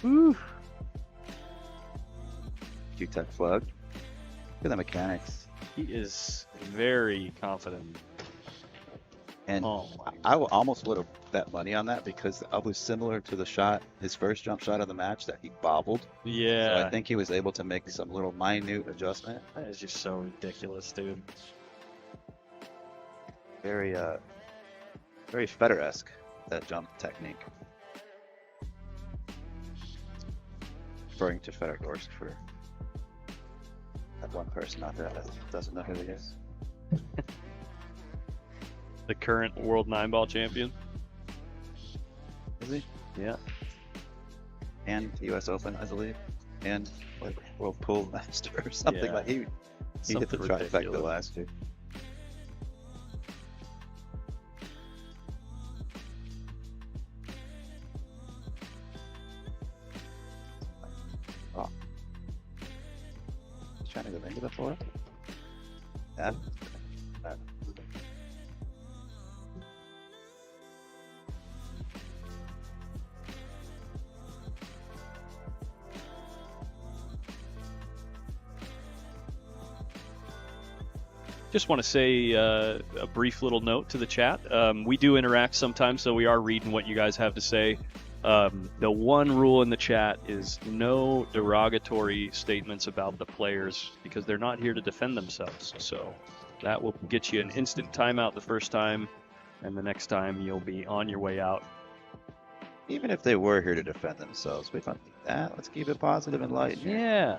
Woo! Q-Tech plug. Look at the mechanics. He is very confident. And Oh my I almost would have bet money on that because I was similar to the shot, his first jump shot of the match that he bobbled. Yeah. So I think he was able to make some little minute adjustment. That is just so ridiculous, dude. Very, very Federer-esque, that jump technique. Referring to Federer for that one person out there that doesn't know who he is. The current world 9-ball champion. Is he? Yeah. And U.S. Open, I believe. And like World Pool Master or something. Yeah. Like he hit the Something trifecta ridiculous. last year. Oh. He's trying to go into the floor? Yeah. Just want to say a brief little note to the chat. We do interact sometimes, so we are reading what you guys have to say. The one rule in the chat is no derogatory statements about the players because they're not here to defend themselves. So that will get you an instant timeout the first time, and the next time you'll be on your way out. Even if they were here to defend themselves, we don't need that. Let's keep it positive and light. Yeah.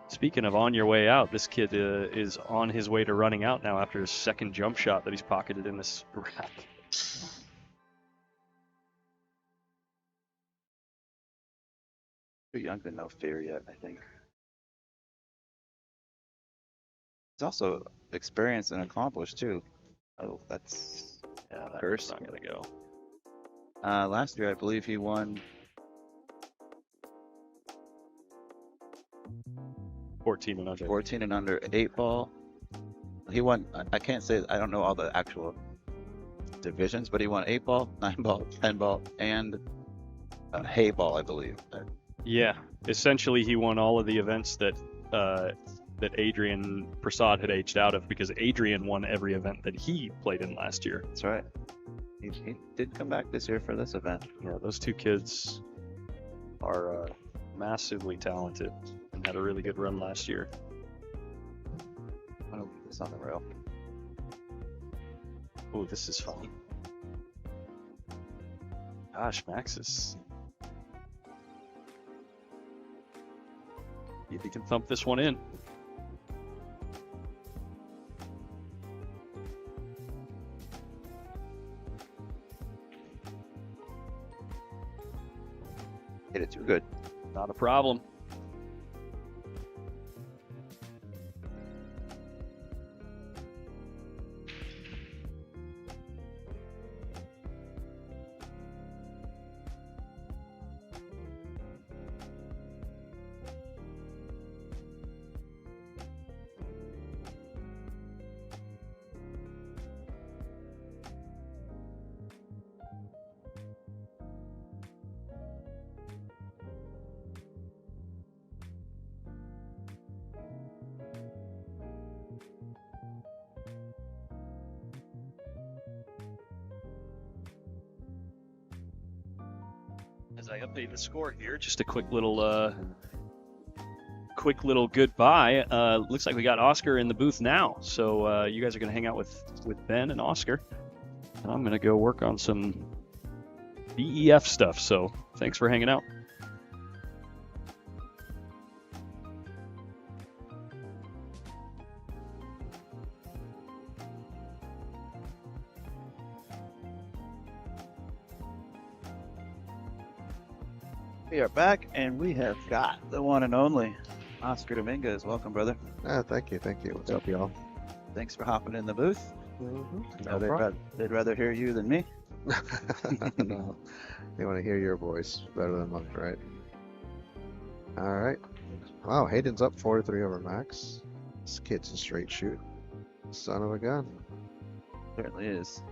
Speaking of on your way out, this kid is on his way to running out now after his second jump shot that he's pocketed in this round. Too young to know fear yet, I think. He's also experienced and accomplished too. Oh, that's Yeah, that's Curse. not gonna go. last year I believe he won 14 and under. 14 and under 8-ball. He won. I can't say I don't know all the actual divisions, but he won 8-ball, 9-ball, 10-ball, and hay ball, I believe. Yeah, essentially he won all of the events that that Adrian Prasad had aged out of because Adrian won every event that he played in last year. That's right. He did come back this year for this event. Yeah, those two kids are massively talented and had a really good run last year. I'm gonna leave this on the rail. Oh, this is fun. Gosh, Max is... If he can thump this one in. Hit it too good. Not a problem. As I update the score here, just a quick little goodbye. Looks like we got Oscar in the booth now, so you guys are gonna hang out with Ben and Oscar, and I'm gonna go work on some BEF stuff. So thanks for hanging out. We are back, and we have got the one and only Oscar Dominguez. Welcome, brother. Thank you. What's up, y'all? Thanks for hopping in the booth. No They'd rather hear you than me. No, they want to hear your voice better than mine, right? All right. Wow, Hayden's up 4-3 over Max. This kid's a straight shoot. Son of a gun. Certainly is.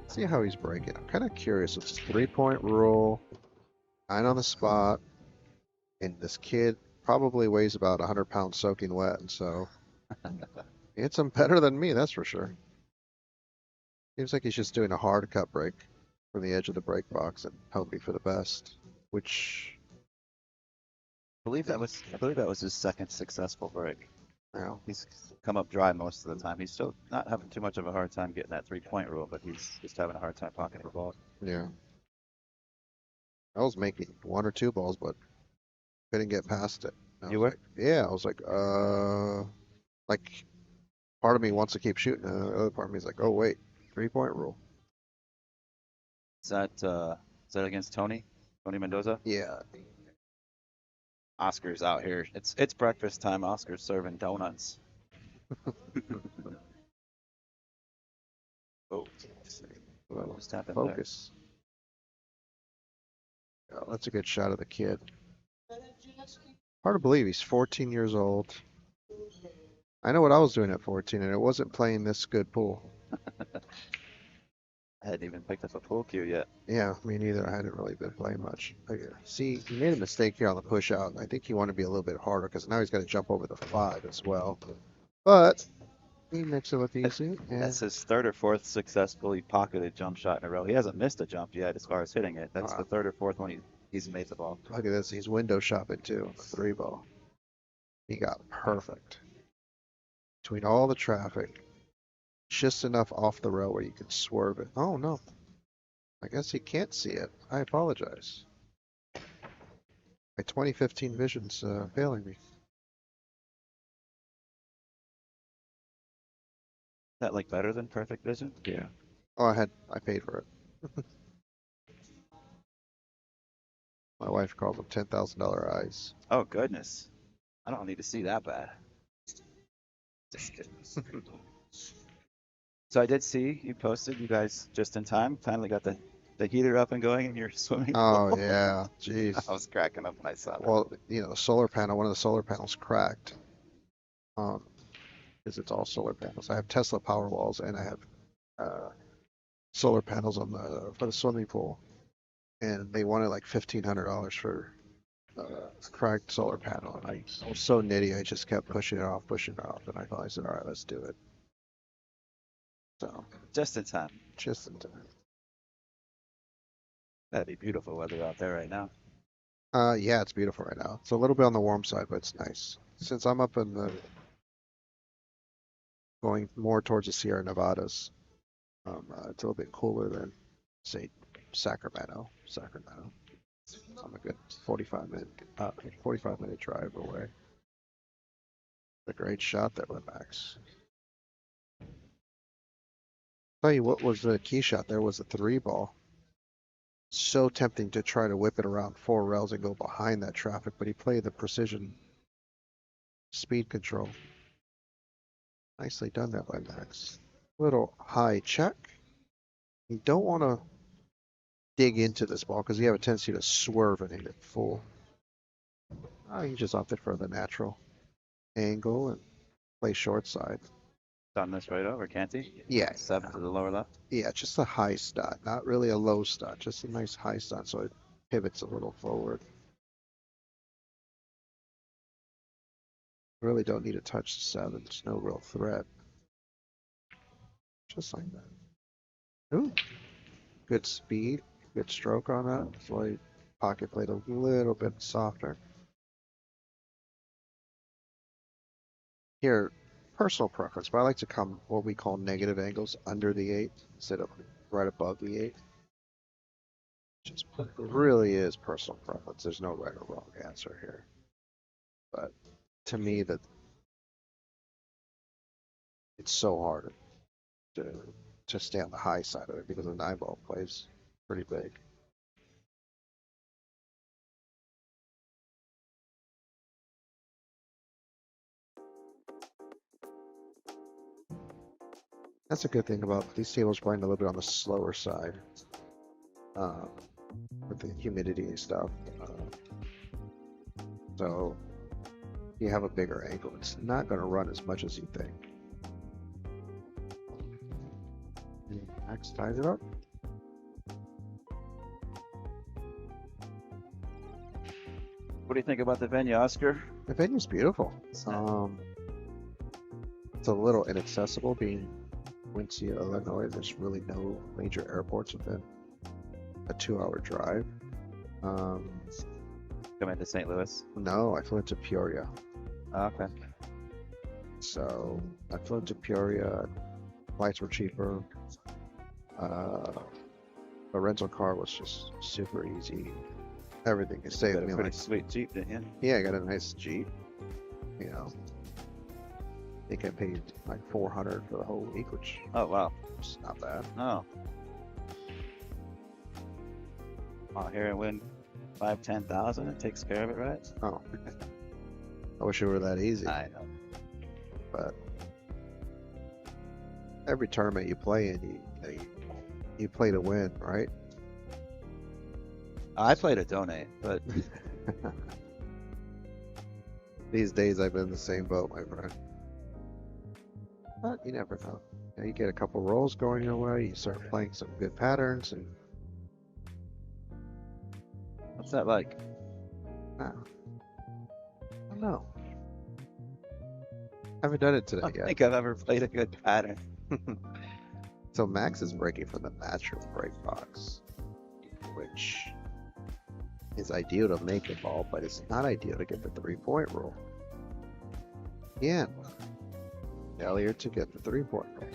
See how he's breaking. I'm kind of curious. It's a 3-point rule. 9 on the spot. And this kid probably weighs about 100 pounds soaking wet, and so he hits him better than me, that's for sure. Seems like he's just doing a hard cut break from the edge of the break box and hoping for the best, which I believe that was his second successful break. now He's come up dry most of the time. He's still not having too much of a hard time getting that 3-point rule, but he's just having a hard time pocketing the ball. yeah. I was making 1 or 2 balls, but couldn't get past it. I You was were? like, yeah, I was like part of me wants to keep shooting, and the other part of me is like, oh wait, 3-point rule. Is that against Tony? Tony Mendoza? Yeah, Oscar's out here. It's breakfast time. Oscar's serving donuts. Oh, well, just happened there. focus. Yeah, that's a good shot of the kid. Hard to believe he's 14 years old. I know what I was doing at 14, and it wasn't playing this good pool. I hadn't even picked up a pool cue yet. Yeah, me neither. I hadn't really been playing much. See, he made a mistake here on the push out. I think he wanted to be a little bit harder because now he's got to jump over the 5 as well. But he makes it look easy. And That's his third or fourth successfully pocketed jump shot in a row. He hasn't missed a jump yet as far as hitting it. That's the third or fourth one he's made the ball. look at this. He's window shopping too. The 3 ball. He got perfect. Between all the traffic, just enough off the rail where you can swerve it. Oh no. I guess he can't see it. I apologize. My 2015 vision's failing me. Is that like better than perfect vision? Yeah. Oh, I paid for it. My wife called them $10,000 eyes. Oh goodness. I don't need to see that bad. Just kidding. So I did see you posted, you guys just in time, finally got the heater up and going in your swimming pool. Oh yeah, jeez. I was cracking up when I saw that. Well, the solar panel, one of the solar panels cracked. Because it's all solar panels. I have Tesla power walls and I have solar panels on for the swimming pool, and they wanted like $1,500 for a cracked solar panel. And I was so nitty, I just kept pushing it off, and I finally said, all right, let's do it. So Just in time. just in time. That'd be beautiful weather out there right now. Yeah, it's beautiful right now. It's a little bit on the warm side, but it's nice. Since I'm up in going more towards the Sierra Nevadas, it's a little bit cooler than, say, Sacramento. I'm a good 45-minute drive away. A great shot there with Max. Tell you what was the key shot there was a 3 ball. So tempting to try to whip it around 4 rails and go behind that traffic, but he played the precision speed control. Nicely done that by Max. Little high check. You don't want to dig into this ball because you have a tendency to swerve and hit it full. You just opted for the natural angle and play short side. Done this right over, can't he? Yeah. 7 to the lower left. Yeah, just a high stud, not really a low stud, just a nice high stud so it pivots a little forward. Really don't need to touch the 7, there's no real threat. Just like that. Ooh, good speed, good stroke on that. That's why pocket played a little bit softer. Here, personal preference, but I like to come what we call negative angles under the 8 instead of right above the 8. Just really is personal preference. There's no right or wrong answer here. But to me, that it's so hard to stay on the high side of it because the 9 ball plays pretty big. That's a good thing about these tables playing a little bit on the slower side with the humidity and stuff. So you have a bigger angle. It's not going to run as much as you think. Max ties it up. What do you think about the venue, Oscar? The venue's beautiful. It's a little inaccessible being Quincy, Illinois. There's really no major airports within a 2-hour drive. Come into St. Louis. No, I flew into Peoria. Oh, okay. So I flew into Peoria. Flights were cheaper. The rental car was just super easy. Everything can You save got a me pretty like, sweet Jeep, didn't you? yeah, I got a nice Jeep. You know, I think I paid like 400 for the whole week, which Oh wow. is not bad. No. Out here and win 5,000-10,000. It takes care of it, right? Oh, I wish it were that easy. I know. But every tournament you play in, you play to win, right? I play to donate, but These days I've been in the same boat, my friend. But you never know. You know, you get a couple rolls going your way, you start playing some good patterns, and what's that like? I don't know. Haven't done it I today don't yet. think I've ever played a good pattern. So Max is breaking from the natural break box, which is ideal to make a ball, but it's not ideal to get the 3-point rule. Again, failure to get the 3-point rule.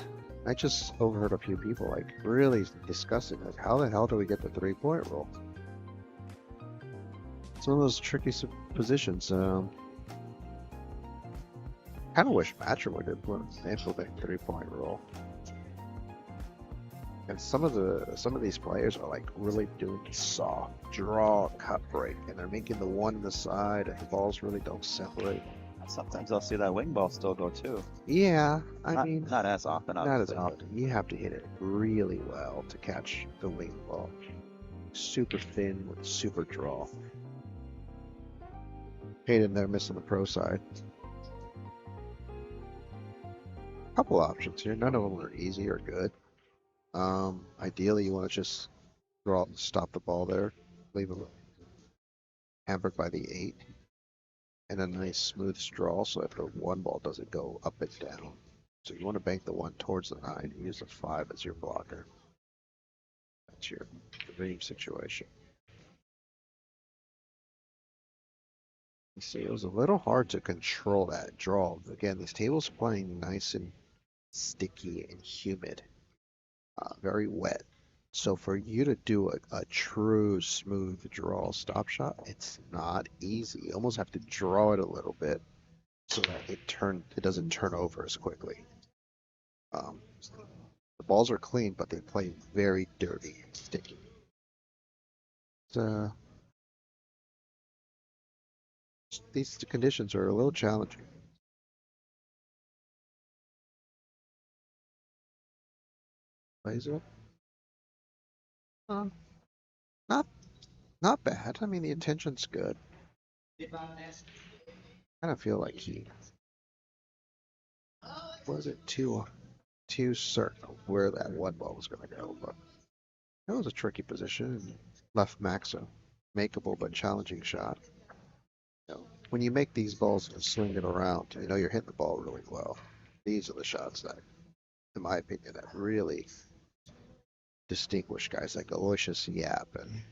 I just overheard a few people like really discussing like how the hell do we get the 3-point rule? It's one of those tricky positions. Kind of wish Matcher would implement 3-point rule. And some of these players are like really doing soft draw cut break, and they're making the one in the side, and the balls really don't separate. Sometimes I'll see that wing ball still go too. Yeah, I mean, Not as often. not as obviously, but often. You have to hit it really well to catch the wing ball. Super thin with super draw. Hayden there missing the pro side. Couple options here. None of them are easy or good. Ideally, you want to just draw and stop the ball there, leave him hampered by the 8, and a nice smooth draw. So if the 1 ball doesn't go up and down, so you want to bank the 1 towards the 9. Use the 5 as your blocker. That's your dream situation. You see, it was a little hard to control that draw. Again, this table's playing nice and sticky and humid. Very wet. So for you to do a true smooth draw stop shot, it's not easy. You almost have to draw it a little bit so that it doesn't turn over as quickly. The balls are clean, but they play very dirty and sticky. These conditions are a little challenging. Laser? Not not bad. I mean, the intention's good. Kind of feel like he wasn't too certain of where that 1 ball was going to go, but that was a tricky position and left Max a makeable but challenging shot. You know, when you make these balls and swing it around, you know you're hitting the ball really well. These are the shots that, in my opinion, that really distinguish guys like Aloysius Yap and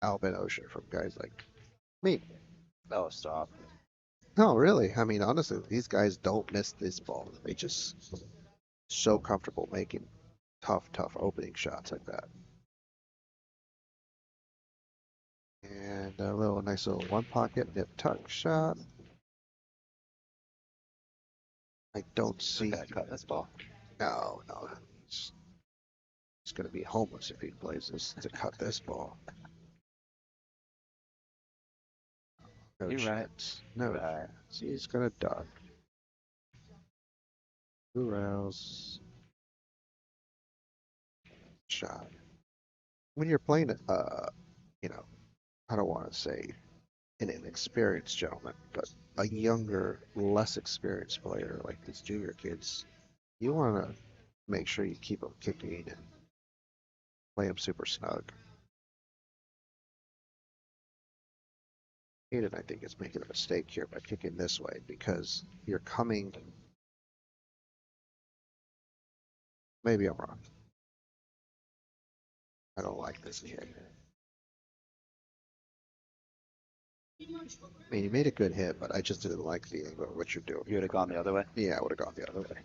Alvin Ocean from guys like me. oh, stop. No, really. I mean, honestly, these guys don't miss this ball. They just so comfortable making tough opening shots like that. And a nice little 1 pocket nip tuck shot. I don't see. Okay, cut this ball. No. He's going to be homeless if he plays this to cut this ball. No You're right. chance. No Right. chance. He's going to duck. 2 rails. Shot. When you're playing, you know, I don't want to say an inexperienced gentleman, but a younger, less experienced player like these junior kids, you want to make sure you keep them kicking and play them super snug. Hayden, I think, is making a mistake here by kicking this way because you're coming. Maybe I'm wrong. I don't like this kick. I mean, you made a good hit, but I just didn't like the angle of what you're doing. You would have gone the other way. Yeah, I would have gone the other way.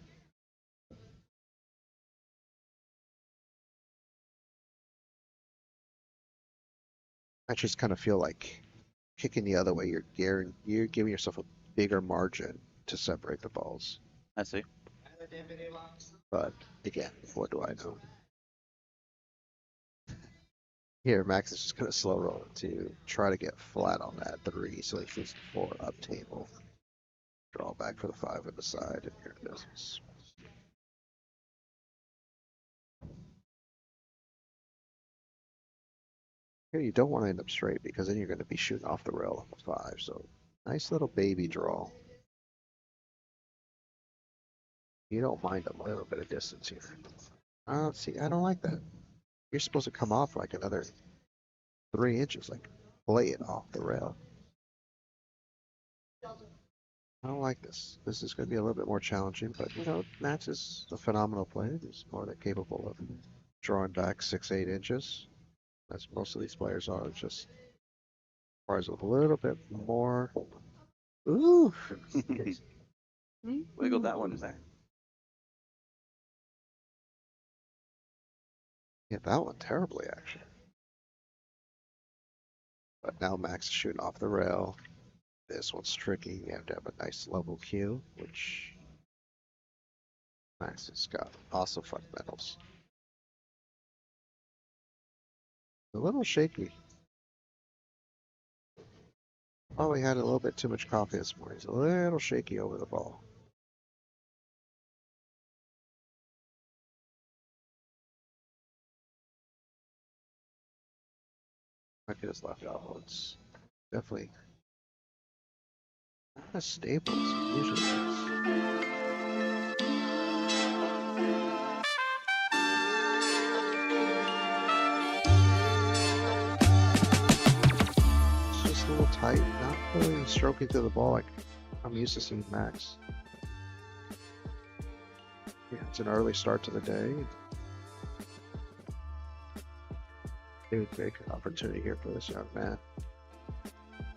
I just kind of feel like kicking the other way, you're giving yourself a bigger margin to separate the balls. I see. But again, what do I know? Here, Max is just going to slow roll it to try to get flat on that 3, so he shoots the 4 up table. Draw back for the 5 in the side, and here it is. Here, you don't want to end up straight because then you're going to be shooting off the rail on the 5. So, nice little baby draw. You don't mind a little bit of distance here. See, I don't like that. You're supposed to come off like another 3 inches, like play it off the rail. I don't like this. This is going to be a little bit more challenging, but you know, Max is a phenomenal player. He's more than capable of drawing back 6-8 inches, as most of these players are. It just requires a little bit more. Ooh, Wiggled that one there. hit that one terribly, actually. But now Max is shooting off the rail. This one's tricky. You have to have a nice level cue, which Max has got awesome fundamentals. A little shaky. Probably had a little bit too much coffee this morning. He's a little shaky over the ball. I could have left out. It's definitely not as stable as it usually is. It's just a little tight, not really stroking through the ball like I'm used to seeing Max. Yeah, it's an early start to the day. Big opportunity here for this young man.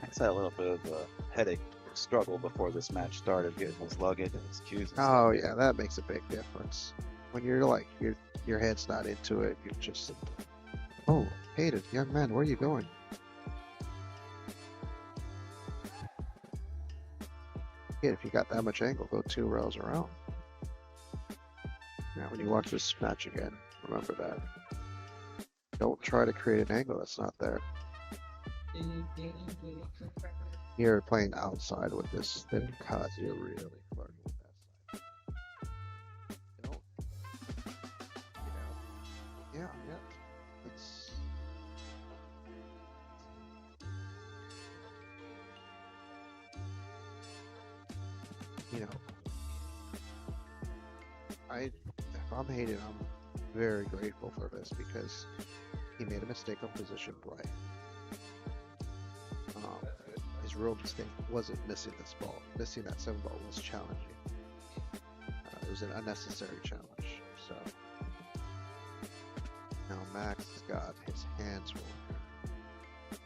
Max had a little bit of a headache struggle before this match started, getting his luggage and his cues. And Oh yeah, that makes a big difference. When you're like your head's not into it, you're just, oh, Hayden, young man, where are you going? Yeah, if you got that much angle, go 2 rails around. Now, when you watch this match again, remember that. Don't try to create an angle that's not there. You're playing outside with this thin cut. You're really flirting with that side. Don't. Yeah. It's. You know. If I'm Hayden, I'm very grateful for this because he made a mistake on position play. His real mistake wasn't missing this ball. Missing that 7 ball was challenging. It was an unnecessary challenge. So now Max has got his hands full.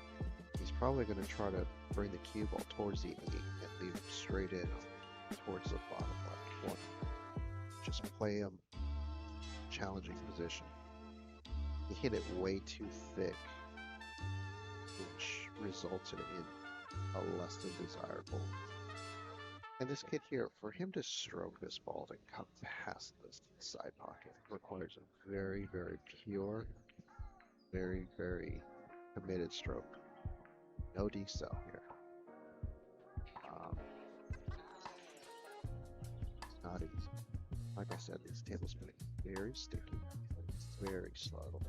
He's probably going to try to bring the cue ball towards the 8 and leave him straight in towards the bottom left corner. Just play him challenging position. He hit it way too thick, which resulted in a less than desirable. And this kid here, for him to stroke this ball to come past this side pocket requires a very, very pure, very, very committed stroke. No decel here. It's not easy. Like I said, these table spinning very sticky, very slow.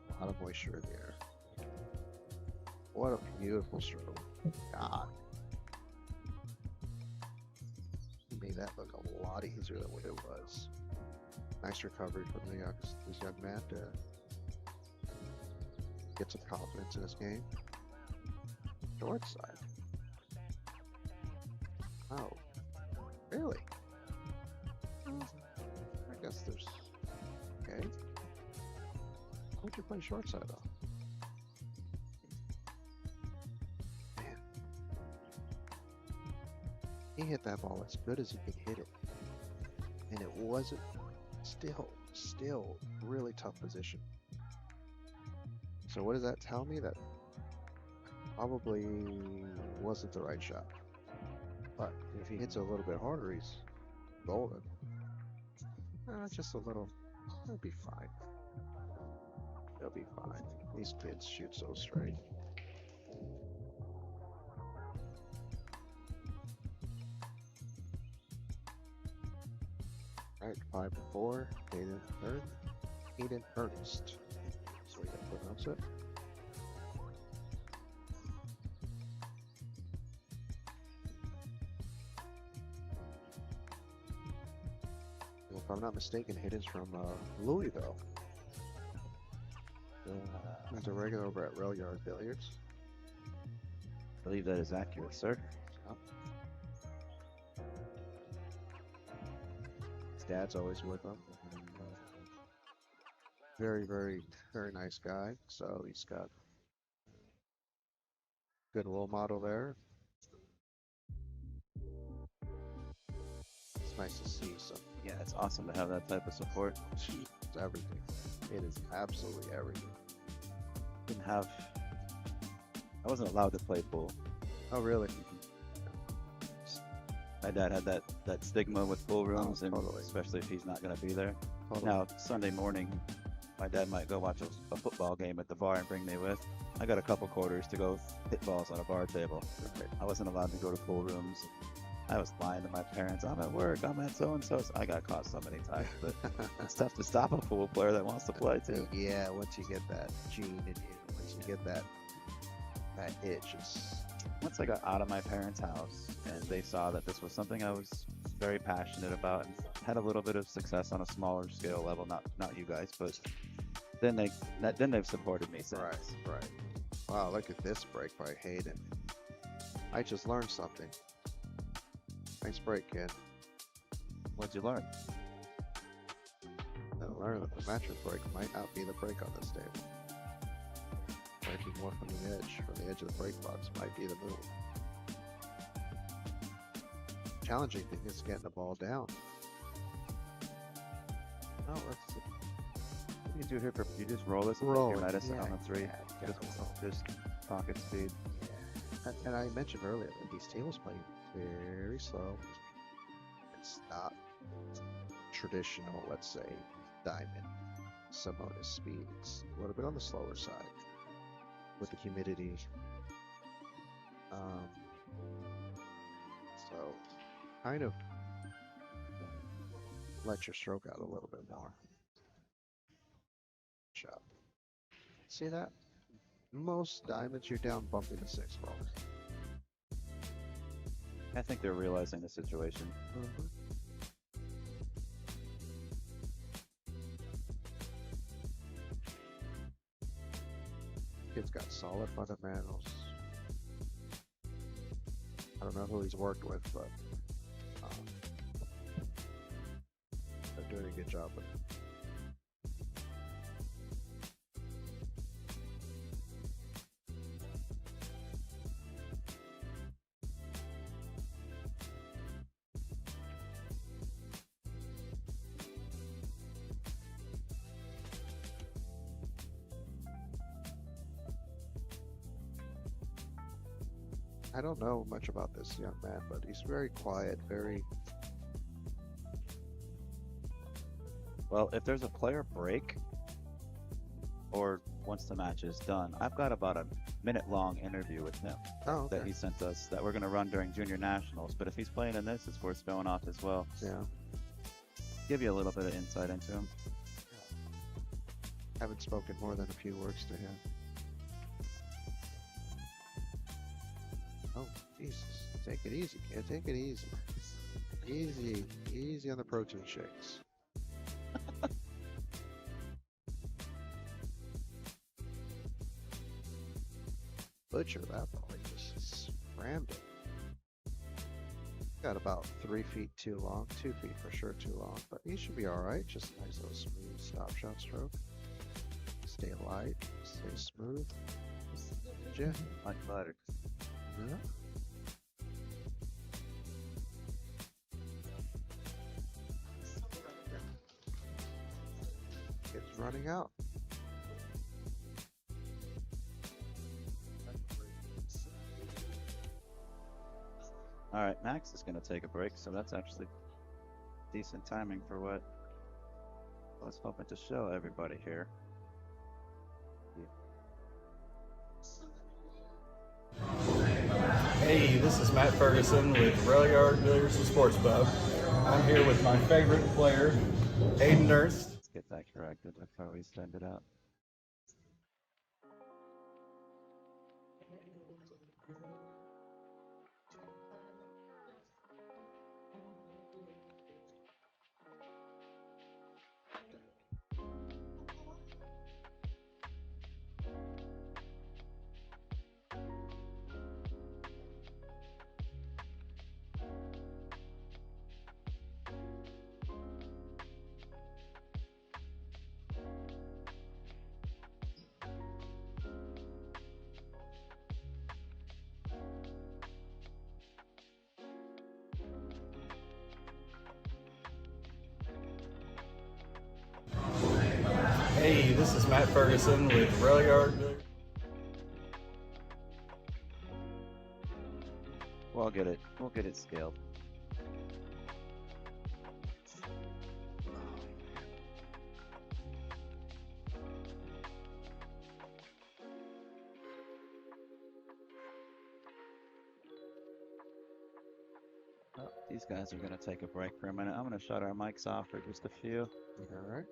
A lot of moisture in the air. What a beautiful stroke. God. He made that look a lot easier than what it was. Nice recovery from this young man to get some confidence in his game. Short side. Oh. Really? I guess there's... Okay. Why would you play short side though? Man. He hit that ball as good as he could hit it. And it wasn't still really tough position. So what does that tell me? That Probably wasn't the right shot. But if he hits it a little bit harder, he's golden. Just a little. He'll be fine. He'll be fine. These kids shoot so straight. Alright, 5-4. Hayden Ernst. So we can pronounce it. Well, if I'm not mistaken, Hayden's from Louisville. He's a regular over at Rail Yard Billiards. I believe that is accurate, sir. His dad's always with him. Very, very, very nice guy. So he's got good role model there. It's nice to see some. Yeah, it's awesome to have that type of support. It's everything. It is absolutely everything. Didn't have. I wasn't allowed to play pool. Oh, really? My dad had that stigma with pool rooms, and totally. especially if he's not going to be there. Totally. Now, Sunday morning, my dad might go watch a football game at the bar and bring me with. I got a couple quarters to go hit balls on a bar table. Right. I wasn't allowed to go to pool rooms. I was lying to my parents. I'm at work. I'm at so-and-so. I got caught so many times, but it's tough to stop a pool player that wants to play too. Yeah, once you get that gene in you, once you get that itch, it's Once I got out of my parents' house and they saw that this was something I was very passionate about and had a little bit of success on a smaller scale level, not you guys, but then they've supported me since. right. Wow, look at this break by Hayden. I just learned something. Nice break, kid. What'd you learn? I learned that the mattress break might not be the break on this table. Breaking more from the edge of the break box might be the move. Challenging thing is getting the ball down. Oh, what do you do here? You just roll this and Roll you're it, at us yeah, on the three. yeah, Just pocket speed. And I mentioned earlier that these tables play very slow. It's not traditional, let's say, diamond Simonis speed. It's a little bit on the slower side with the humidity. So kind of let your stroke out a little bit more. Shot. See that? Most diamonds you're down bumping the 6 ball. I think they're realizing the situation. Kid's got solid fundamentals. I don't know who he's worked with, but they're doing a good job with it. I don't know much about this young man, but he's very quiet, very... Well, if there's a player break, or once the match is done, I've got about a minute-long interview with him Oh, that okay. he sent us that we're going to run during junior nationals. But if he's playing in this, it's worth showing off as well. Yeah. Give you a little bit of insight into him. Haven't spoken more than a few words to him. Oh, Jesus. Take it easy, kid. Take it easy. Easy on the protein shakes. Butcher that ball. He just rammed it. Got about 3 feet too long. 2 feet for sure too long. But he should be alright. Just a nice little smooth stop shot stroke. Stay light. Stay smooth. Yeah. Like butter. Yeah. It's running out. All right, Max is going to take a break, so that's actually decent timing for what I was hoping to show everybody here. Hey, this is Matt Ferguson with Rail Yard Billiards and Sports Pub. I'm here with my favorite player, Hayden Ernst. Let's get that corrected before we send it out. Hey, this is Matt Ferguson with Rail Yard Billiards. We'll get it. We'll get it scaled. Well, these guys are going to take a break for a minute. I'm going to shut our mics off for just a few. All right.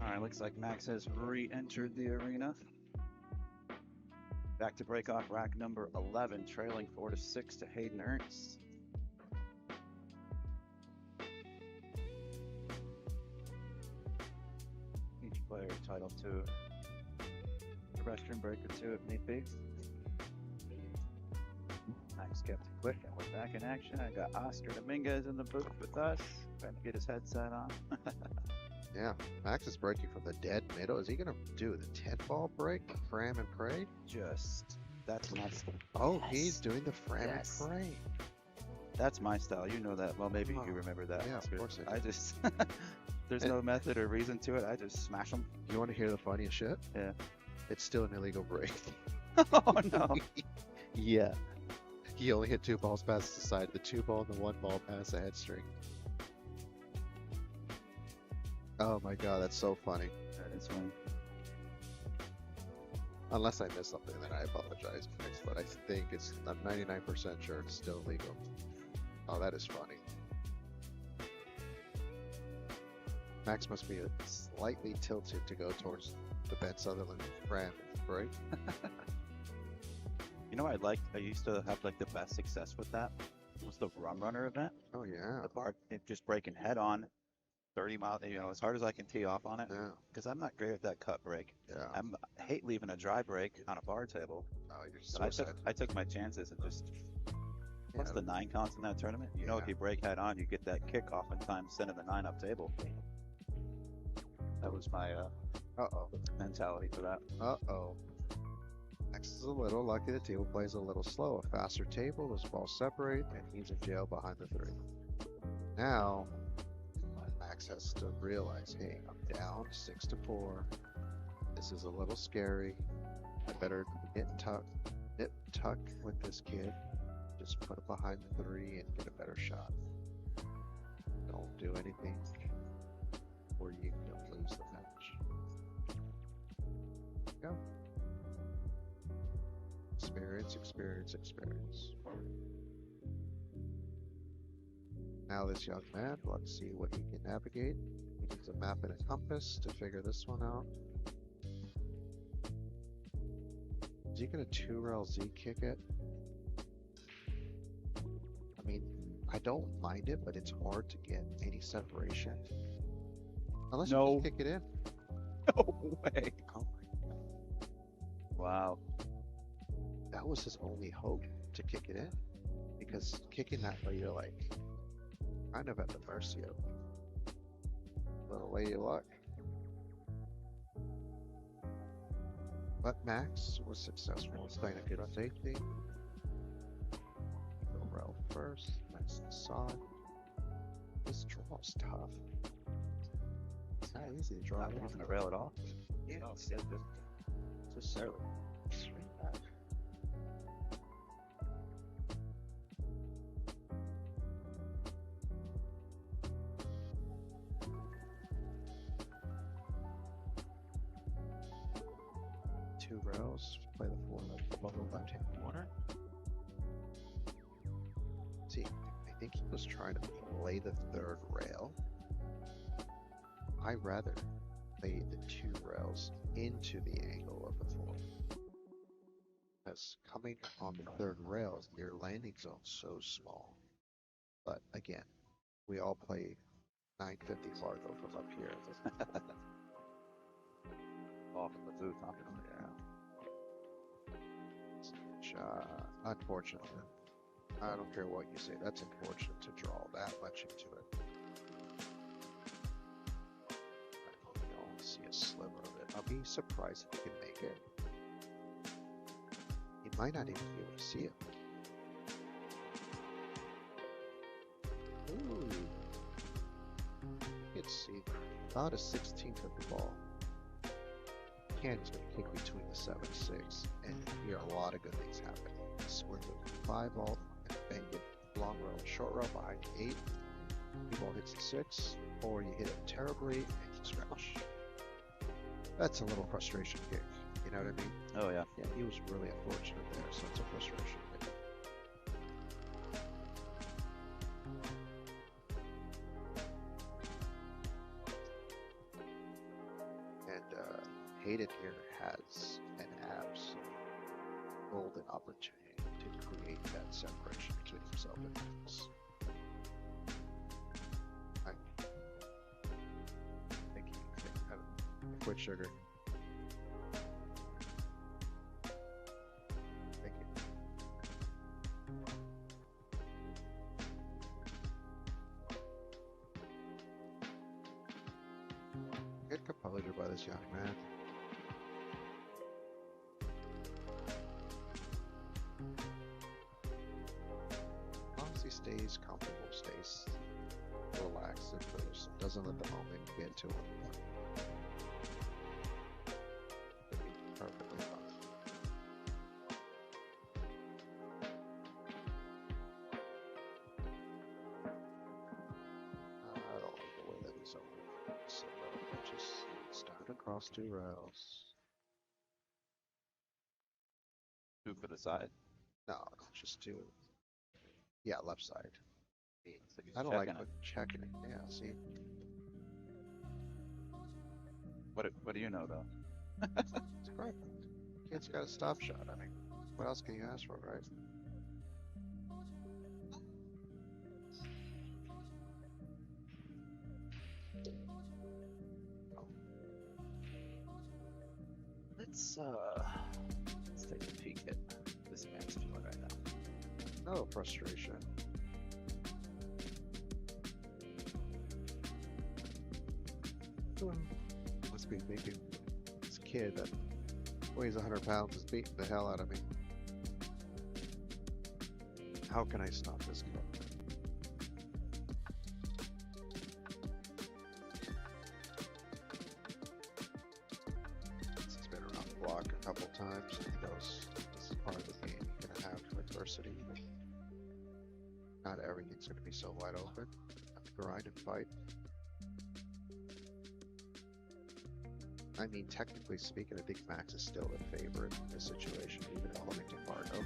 All right, looks like Max has re-entered the arena. Back to break off rack number 11, trailing 4-6 to Hayden Ernst. Each player entitled to a restroom break or two if need be. Max kept it quick, and we're back in action. I got Oscar Dominguez in the booth with us, trying to get his headset on. Yeah, Max is breaking from the dead middle. Is he gonna do the 10-ball break, Fram and Pray? That's my Oh, he's doing the Fram Yes. and Pray. That's my style. You know that. Well, maybe you remember that. Yeah, of Oscar. course I I just there's no method or reason to it. I just smash them. You want to hear the funniest shit? Yeah. It's still an illegal break. Oh no. Yeah. He only hit 2 balls past the side, the 2 ball and the 1 ball past the head string. Oh my god, that's so funny. That is funny. Unless I missed something, then I apologize, Max, but I think I'm 99% sure it's still legal. Oh, that is funny. Max must be slightly tilted to go towards the Ben Sutherland brand, right? You know, I used to have like the best success with that. Was the Rum Runner event. Oh yeah, The bar, just breaking head on, 30 miles, as hard as I can tee off on it. yeah, Because I'm not great at that cut break. yeah. I hate leaving a dry break on a bar table. Oh, you're But suicide. I took my chances and just. What's Yeah. the 9 counts in that tournament? You know, if Yeah. you break head on, you get that kick oftentimes sending the 9 up table. That was my Uh-oh. mentality for that. Uh-oh. Max is a little lucky. The table plays a little slow. A faster table, those balls separate, and he's in jail behind the 3. Now, Max has to realize, hey, I'm down 6-4. This is a little scary. I better nip tuck with this kid. Just put it behind the 3 and get a better shot. Don't do anything or you can lose the match. Go. Experience, experience, experience. Now this young man, let's see what he can navigate. He needs a map and a compass to figure this one out. Is he gonna 2-rail Z kick it? I mean, I don't mind it, but it's hard to get any separation. Unless you No. just kick it in. No way. Oh my, Wow. that was his only hope, to kick it in. Because kicking that way, you're like, kind of at the mercy of little lady luck. But Max was successful. He's playing a good safety. Go rail first, nice and solid. This draw's tough. It's not easy to draw. Not using a rail at all. Yeah, Oh, it's just so straight back. Two rails, play the 4 above the left hand corner. See, I think he was trying to play the 3rd rail. I'd rather play the 2 rails into the angle of the 4. Because coming on the 3rd rail, your landing zone's so small. But again, we all play 950 Fargo from up here. Off in the booth, huh? Yeah. Unfortunately. I don't care what you say, that's unfortunate to draw that much into it. I only see a sliver of it. I'll be surprised if he can make it. He might not even be able to see it. Ooh. You can see about a 16th of the ball. Candy's going to kick between the 7-6 and hear a lot of good things happening. Swing the 5 ball and bang it long row and short row behind the 8. The ball hits the 6, or you hit it terribly and you scratch. That's a little frustration kick. You know what I mean? Oh, yeah. Yeah, he was really unfortunate there, so it's a frustration kick. And Hayden here has an absolute golden opportunity to create that separation between himself and Max. I think he can have a quick sugar. Thank you. Good composure by this young man. As long as he stays comfortable, stays relaxed and loose, doesn't let the moment get to him. It'll be perfectly fine. Put across 2 rails. 2 for the side. No, just 2. Yeah, left side. So he's I don't like checking it. checking it. Yeah, see? What do you know though? It's great. Kid's got a stop shot. I mean, what else can you ask for, right? Let's take a peek at this man's feeling right now. No frustration. Must be making this kid that weighs 100 pounds is beating the hell out of me. How can I stop this kid? He's been around the block a couple times and he goes, this is part of the game. You're gonna have adversity. Not everything's gonna be so wide open. Have to grind and fight. I mean, technically speaking, I think Max is still the favorite in this situation, even according to Fargo.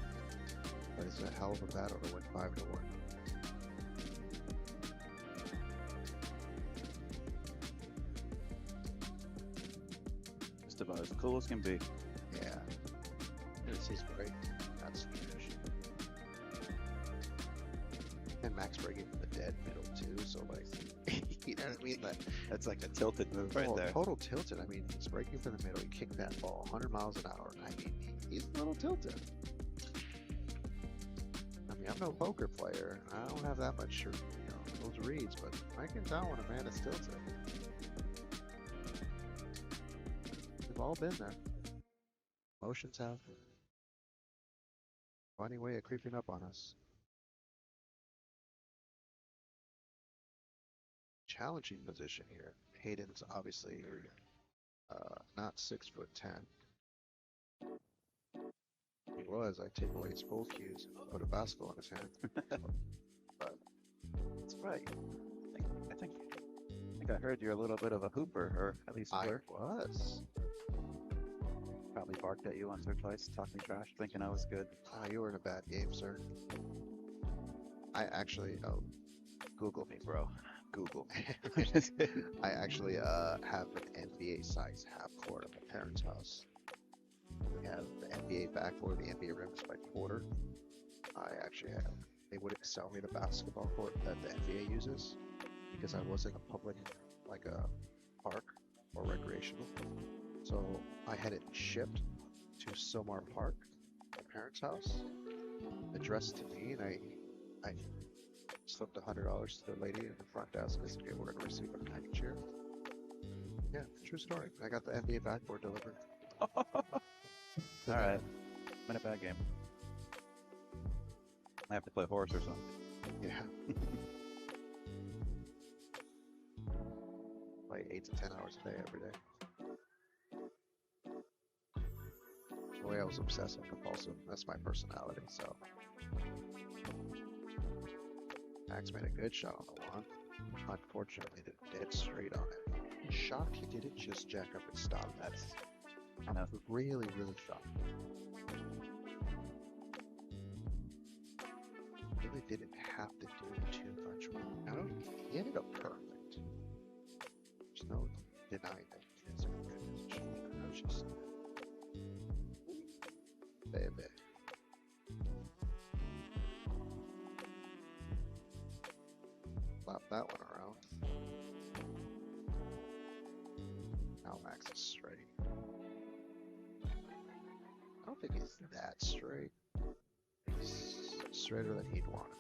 But it's a hell of a battle to win 5-1. Just about as cool as can be. Yeah. This is great. That's huge. And Max breaking from the dead middle too, so like, you know what I mean? That's like a tilted move right there. Total tilted. I mean, he's breaking from the middle. He kicked that ball 100 miles an hour. I mean, he's a little tilted. I mean, I'm no poker player. I don't have that much, those reads, but I can tell when a man is tilted. We've all been there. Emotions have a funny way of creeping up on us. Challenging position here. Hayden's obviously not 6'10". He was. I take away his full cues and put a basketball in his hand. But That's right. I think I heard you're a little bit of a hooper, or at least I were. was. Probably barked at you once or twice, talked me trash, thinking I was good. You were in a bad game, sir. I actually, Google me, bro. Google. I actually have an NBA size half court at my parents' house. We have the NBA backboard, the NBA rims by quarter. I actually have. They wouldn't sell me the basketball court that the NBA uses because I wasn't a public, like a park or recreational. So I had it shipped to Silmar Park, my parents' house, addressed to me, and I slipped $100 to the lady in the front desk and said, okay, we're going to receive a package here. Yeah, true story. I got the NBA backboard delivered. Alright. Been a bad game. I have to play horse or something. Yeah. Play 8 to 10 hours a day every day. The way I was obsessive compulsive. That's my personality, so. Max made a good shot on the one. Unfortunately, dead straight on it. Shocked he didn't just jack up and stop. That's really, really shocked. Really didn't have to do too much work. I don't. He ended up perfect. There's no denying that he was in a good position. I was just, baby. Flop that one around. Now Max is straight. I don't think he's that straight. He's straighter than he'd want to be.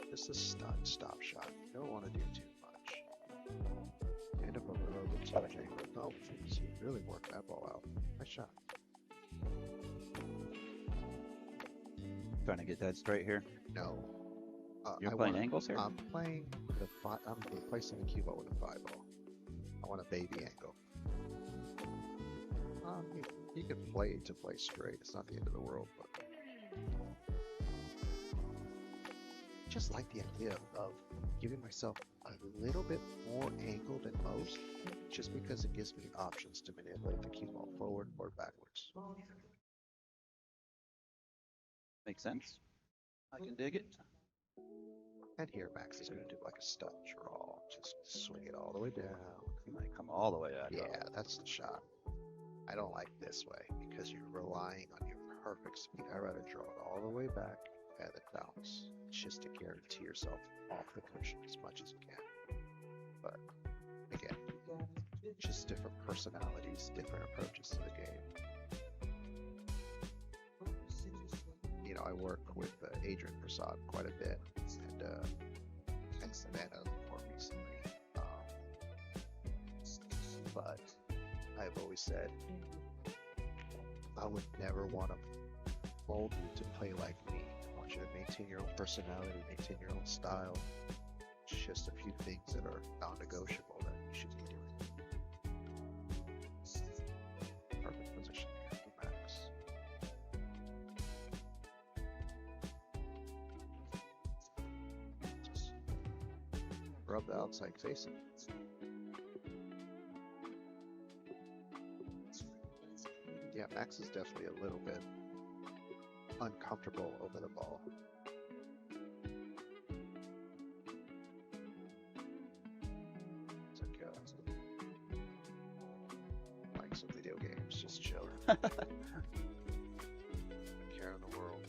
Just a stop shot. You don't want to do too much. End up a little bit touching. No, he really worked that ball out. Nice shot. Trying to get dead straight here. No. You're playing angles here? I'm playing with I'm replacing the cue ball with a 5 ball. I want a baby angle. You can play to play straight. It's not the end of the world, but just like the idea of giving myself a little bit more angle than most, just because it gives me options to manipulate the cue ball forward or backwards. Makes sense. I can dig it. And here Max is going to do like a stud draw, just swing it all the way down. He might come all the way out. Yeah, that's the shot. I don't like this way because you're relying on your perfect speed. I'd rather draw it all the way back and then bounce, just to guarantee yourself off the cushion as much as you can. But again, just different personalities, different approaches to the game. You know, I work with Adrian Prasad quite a bit, and Savannah more recently. But I've always said I would never want to mold you to play like me. I want you to maintain your own personality, maintain your own style. Just a few things that are non-negotiable that you should be doing. Perfect position here for Max. Just rub the outside facing. Yeah, Max is definitely a little bit uncomfortable over the ball. It's like playing some video games, just chilling. No care in the world.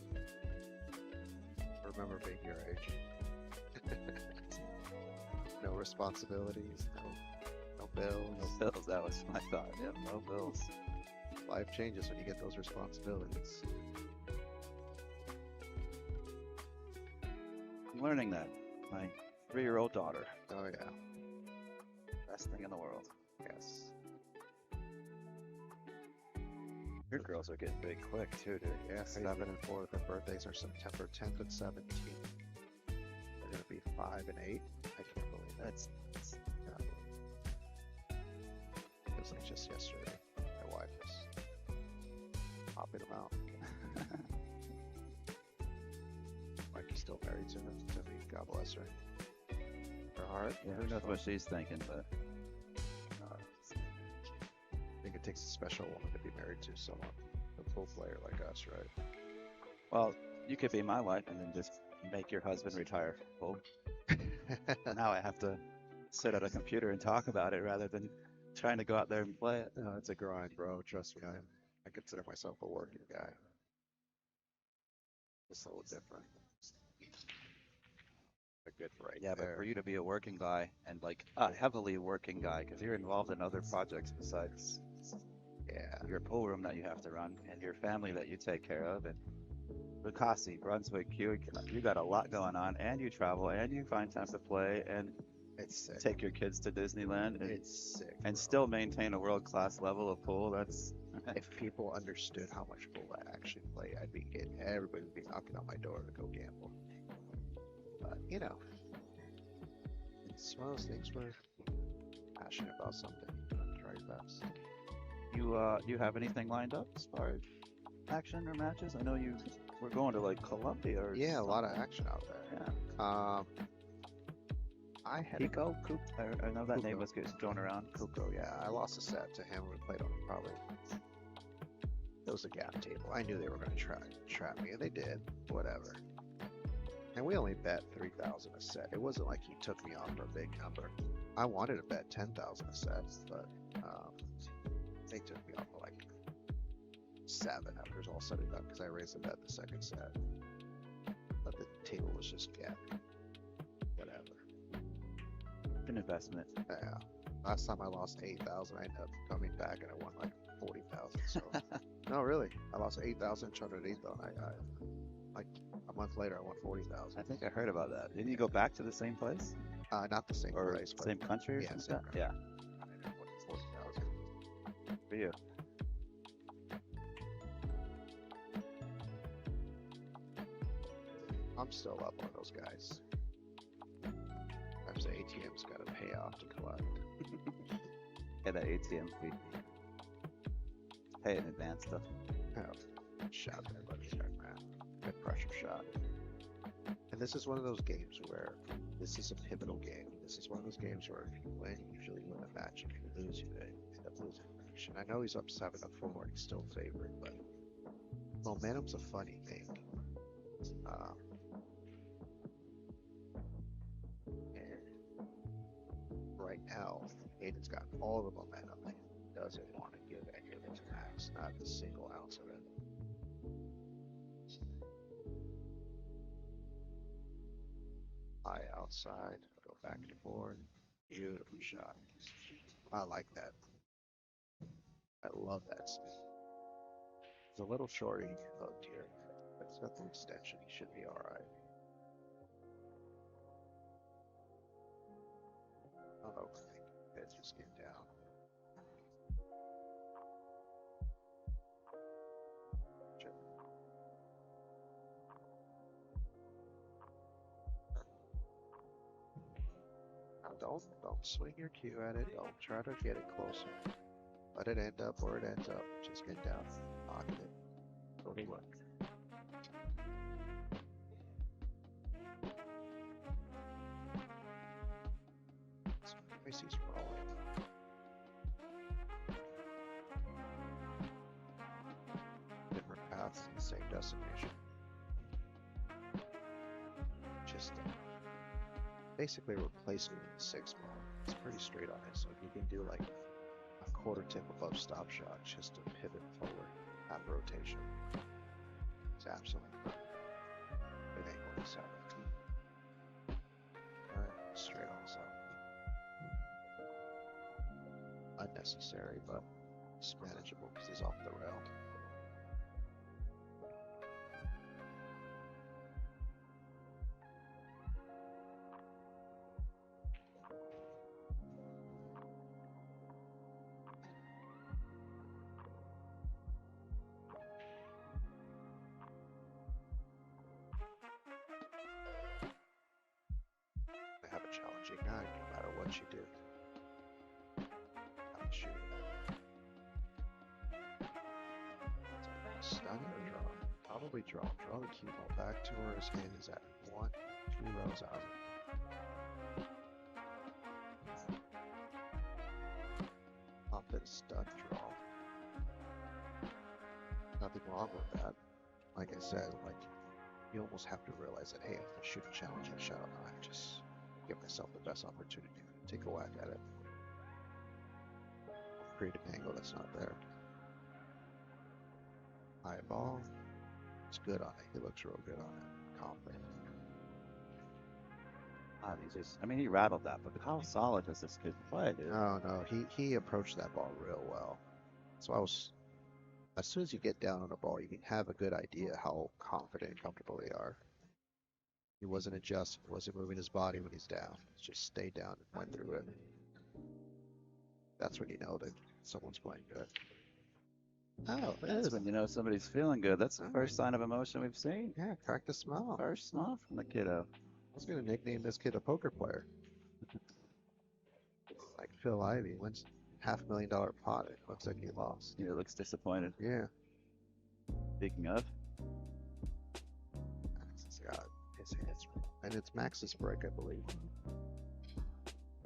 Remember being your age. No responsibilities, no bills. No bills. That was my thought. Yeah, no bills. Life changes when you get those responsibilities. I'm learning that. My 3-year-old daughter. Oh yeah, Best thing in the world. yes. Your girls are getting big quick too, dude. Yeah, 7 and 4. Their birthdays are September 10th and 17th. They're gonna be 5 and 8. I can't believe that. That's It was like just yesterday. My wife was popping them out. Mikey's still married to me. God bless her. Her heart. yeah. Who knows what she's thinking, but I think it takes a special woman to be married to someone, a full player like us, right? well, you could be my wife and then just make your husband retire full. Now I have to sit at a computer and talk about it rather than trying to go out there and play it. No, it's a grind, bro. Trust me, I consider myself a working guy. It's a little different. A good right Yeah, there. but for you to be a working guy and like a heavily working guy, because you're involved in other projects besides Yeah. your pool room that you have to run and your family that you take care of, and Bukasi, Brunswick, you got a lot going on, and you travel and you find time to play and It's sick. take your kids to Disneyland and, It's sick. and bro. still maintain a world-class level of pool. That's If people understood how much pool I actually play, I'd be getting everybody would be knocking on my door to go gamble. But you know, it's one of those things where passionate about something, try your best. you have anything lined up as far as action or matches? I know you were going to like Colombia or Yeah, a lot of something. action out there. Yeah. I had Pico, Coop. I know that name Cuco. was getting thrown around. Cuco, yeah. I lost a set to him. We played on probably. It was a gap table. I knew they were going to trap me, and they did. Whatever. And we only bet 3,000 a set. It wasn't like he took me on for a big number. I wanted to bet 10,000 a set, but they took me on for like 7 after it was all said and done because I raised the bet the second set. But the table was just gapping. Whatever. An investment. Yeah. Last time I lost 8,000, I ended up coming back and I won like 40,000. So no, really, I lost 8,000, chartered 8,000. I like a month later, I won 40,000. I think I heard about that. Didn't you go back to the same place Not the same or place, but same country or yeah, something? same like that? Yeah. I ended up winning 40,000. For you. I'm still up on those guys. Sometimes the ATM's got to pay off to collect. Yeah, that ATM fee. Pay in advance stuff. Oh, shot there, buddy. Sorry, man. Good pressure shot. And this is one of those games where this is a pivotal game. This is one of those games where if you win, you usually win a match. If you lose, you end up losing a match. And I know he's up 7-4, he's still favored, but momentum's a funny thing. And right now, Hayden's got all the momentum. He doesn't want to give any of it to Max, not a single ounce of it. High outside, go back and forth. Beautiful shot. I like that. I love that spin. It's a little shorty hooked here, but it's got the extension. He should be all right. I don't overthink. It's just get down. Check. Now don't swing your cue at it. Don't try to get it closer. Let it end up where it ends up. Just get down. Pocket it. Go to work. So anyways, he's rolling. Different paths to the same destination. Just basically a replacement of the 6 ball. It's pretty straight on it. So if you can do like a quarter tip above stop shot just to pivot forward, have rotation. It's absolutely perfect. Good angle this out. Alright, straight on this up. Unnecessary, but it's manageable because he's off the rail. Have a challenging night no matter what you do. Have to shoot. Stun or draw? Probably draw. Draw the cue ball back to where his hand is at. 1, 2 rows out. Pop it, stun, draw. Nothing wrong with that. Like I said, like you almost have to realize that, hey, if I shoot a challenging shot, I just give myself the best opportunity to take a whack at it. Create an angle that's not there. High ball. It's good on it. He looks real good on it. Confident. He rattled that, but how solid does this kid play, dude? No, he approached that ball real well. So as soon as you get down on a ball, you can have a good idea how confident and comfortable they are. He wasn't adjusting, he wasn't moving his body when he's down. He just stayed down and went through it. That's when you know that someone's playing good. Oh, That's when you know somebody's feeling good. That's the first sign of emotion we've seen. Yeah, crack the smile. First smile from the kiddo. I was gonna nickname this kid a poker player. Like Phil Ivey wins $500,000 pot. It looks like he lost. He looks disappointed. Yeah. Speaking of, Max has got his hands, and it's Max's break, I believe.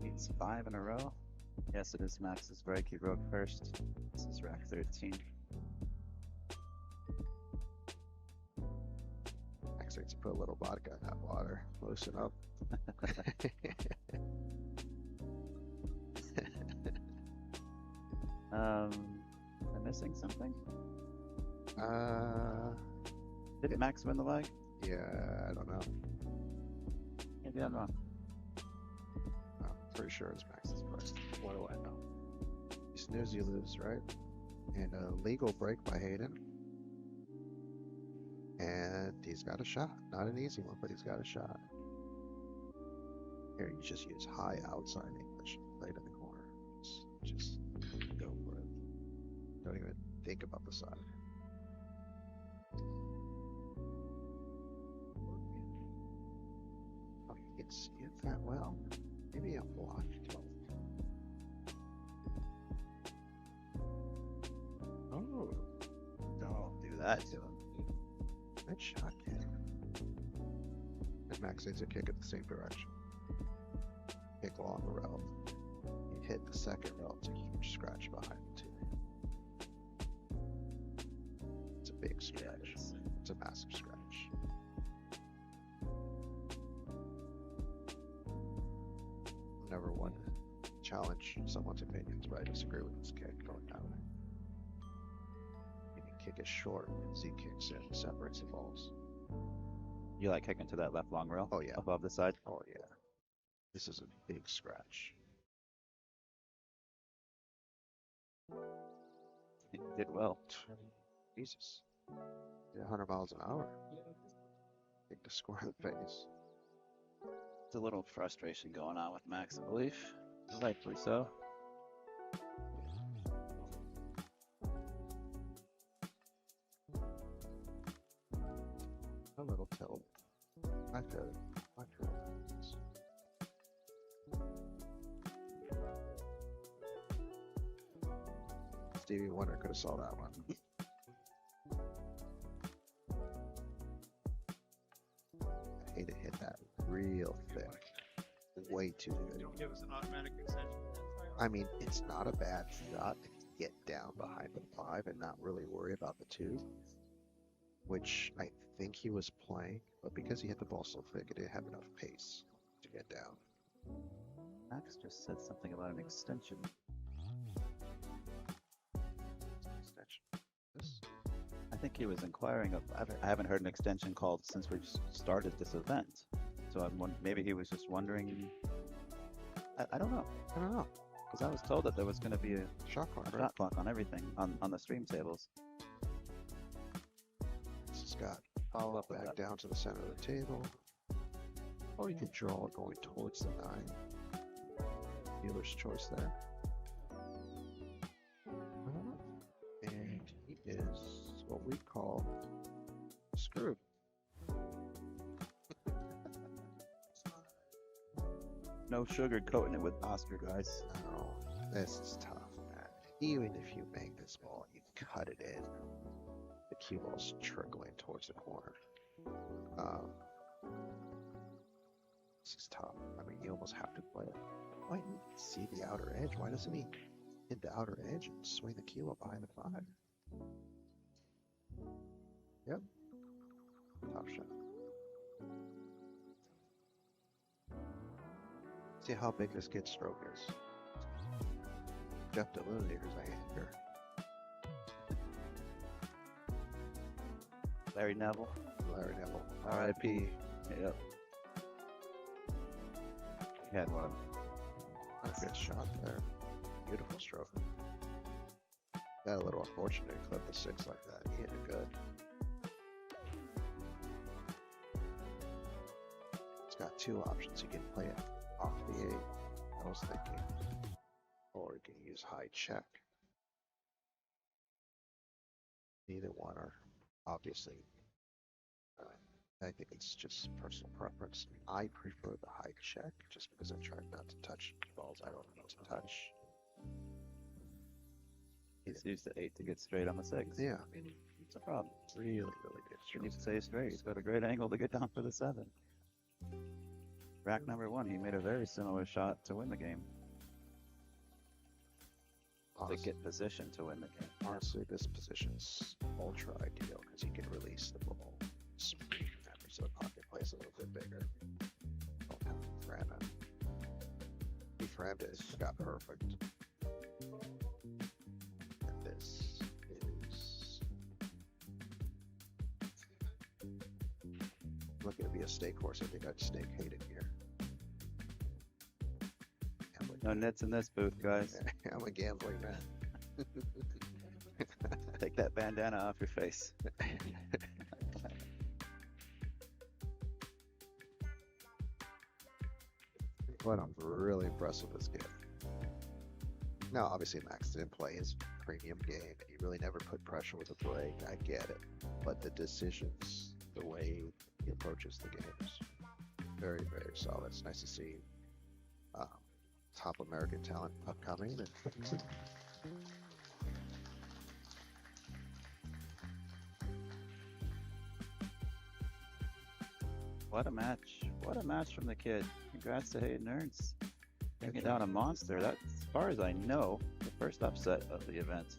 he's 5 in a row. Yes, it is Max's break. He broke first. This is rack 13. Max needs to put a little vodka in that water. Loosen up. Am I missing something? Uh, Did Max win the leg? yeah, I don't know. Maybe I'm wrong. I'm pretty sure it's Max's break. What do I know? You snooze, you lose, right? And a legal break by Hayden. And he's got a shot. Not an easy one, but he's got a shot. Here, you just use high outside English, right in the corner. Just go for it. Don't even think about the side. Oh, you can see it that well. Maybe I'm blind. Oh, Don't do that to him. good shot, kid. And Max takes a kick in the same direction. Kick along the rail. You hit the second rail, it's a huge scratch behind the two. It's a big scratch. It's a massive scratch. Never one to challenge someone's opinions, but I disagree with this kick going that way. You can kick it short, and Z kicks in, separates the balls. You like kicking to that left long rail? Oh, yeah. Above the side? Oh yeah. This is a big scratch. He did well. Jesus. 100 miles an hour. Kick the square in the face. There's a little frustration going on with Max, I believe. Rightfully so. A little tilt. I feel it. I feel it. Stevie Wonder could have saw that one. I hate to hit that real thick. Way too good. Don't give us an automatic extension. I mean, it's not a bad shot if you get down behind the 5 and not really worry about the 2, which I think he was playing, but because he hit the ball so thick, it didn't have enough pace to get down. Max just said something about an extension. Extension. This? I think he was inquiring of. I haven't heard an extension called since we started this event, so maybe he was just wondering. I don't know, I don't know. because I was told that there was going to be a Shot clock, right? shot clock on everything on the stream tables. This has got Follow up with back that. down to the center of the table. Or you can draw it going towards the 9. Dealer's choice there. And he is what we call screwed. No sugar coating it with Oscar, guys. No, this is tough, man. Even if you make this ball, you cut it in. The cue ball's trickling towards the corner. This is tough. I mean, you almost have to play it. Why didn't he see the outer edge? Why doesn't he hit the outer edge and swing the kilo behind the 5? Yep. Top shot. See how big this kid's stroke is. Jeff Delunator's a hander. Larry Neville. Larry Neville. R.I.P. Yep. He had one. A good shot there. Beautiful stroke. Got a little unfortunate to clip the 6 like that. He hit it good. It's got 2 options. You can play it off the 8. I was thinking. Or you can use high check. Neither one are obviously. I think it's just personal preference. I prefer the high check just because I try not to touch balls I don't need to touch. He's used the 8 to get straight on the 6. Yeah, It's a problem. really, really good He stroke. needs to stay straight. He's got a great angle to get down for the 7. Rack number 1, he made a very similar shot to win the game. To Honestly, get position to win the game. honestly, this position's ultra ideal because you can release the ball. So the pocket plays a little bit bigger. Don't have to frame it. He framed it, it's got perfect. And this is looking to be a stake horse. I think I'd stake Hayden here. No nits in this booth, guys. I'm a gambling man. Take that bandana off your face. But I'm really impressed with this kid. Now, obviously, Max didn't play his premium game, and he really never put pressure with a break. I get it. But the decisions, the way he approaches the games, very, very solid. It's nice to see top American talent upcoming. And What a match. What a match from the kid. Congrats to Hayden Ernst. Taking down a monster. That's, as far as I know, the first upset of the event.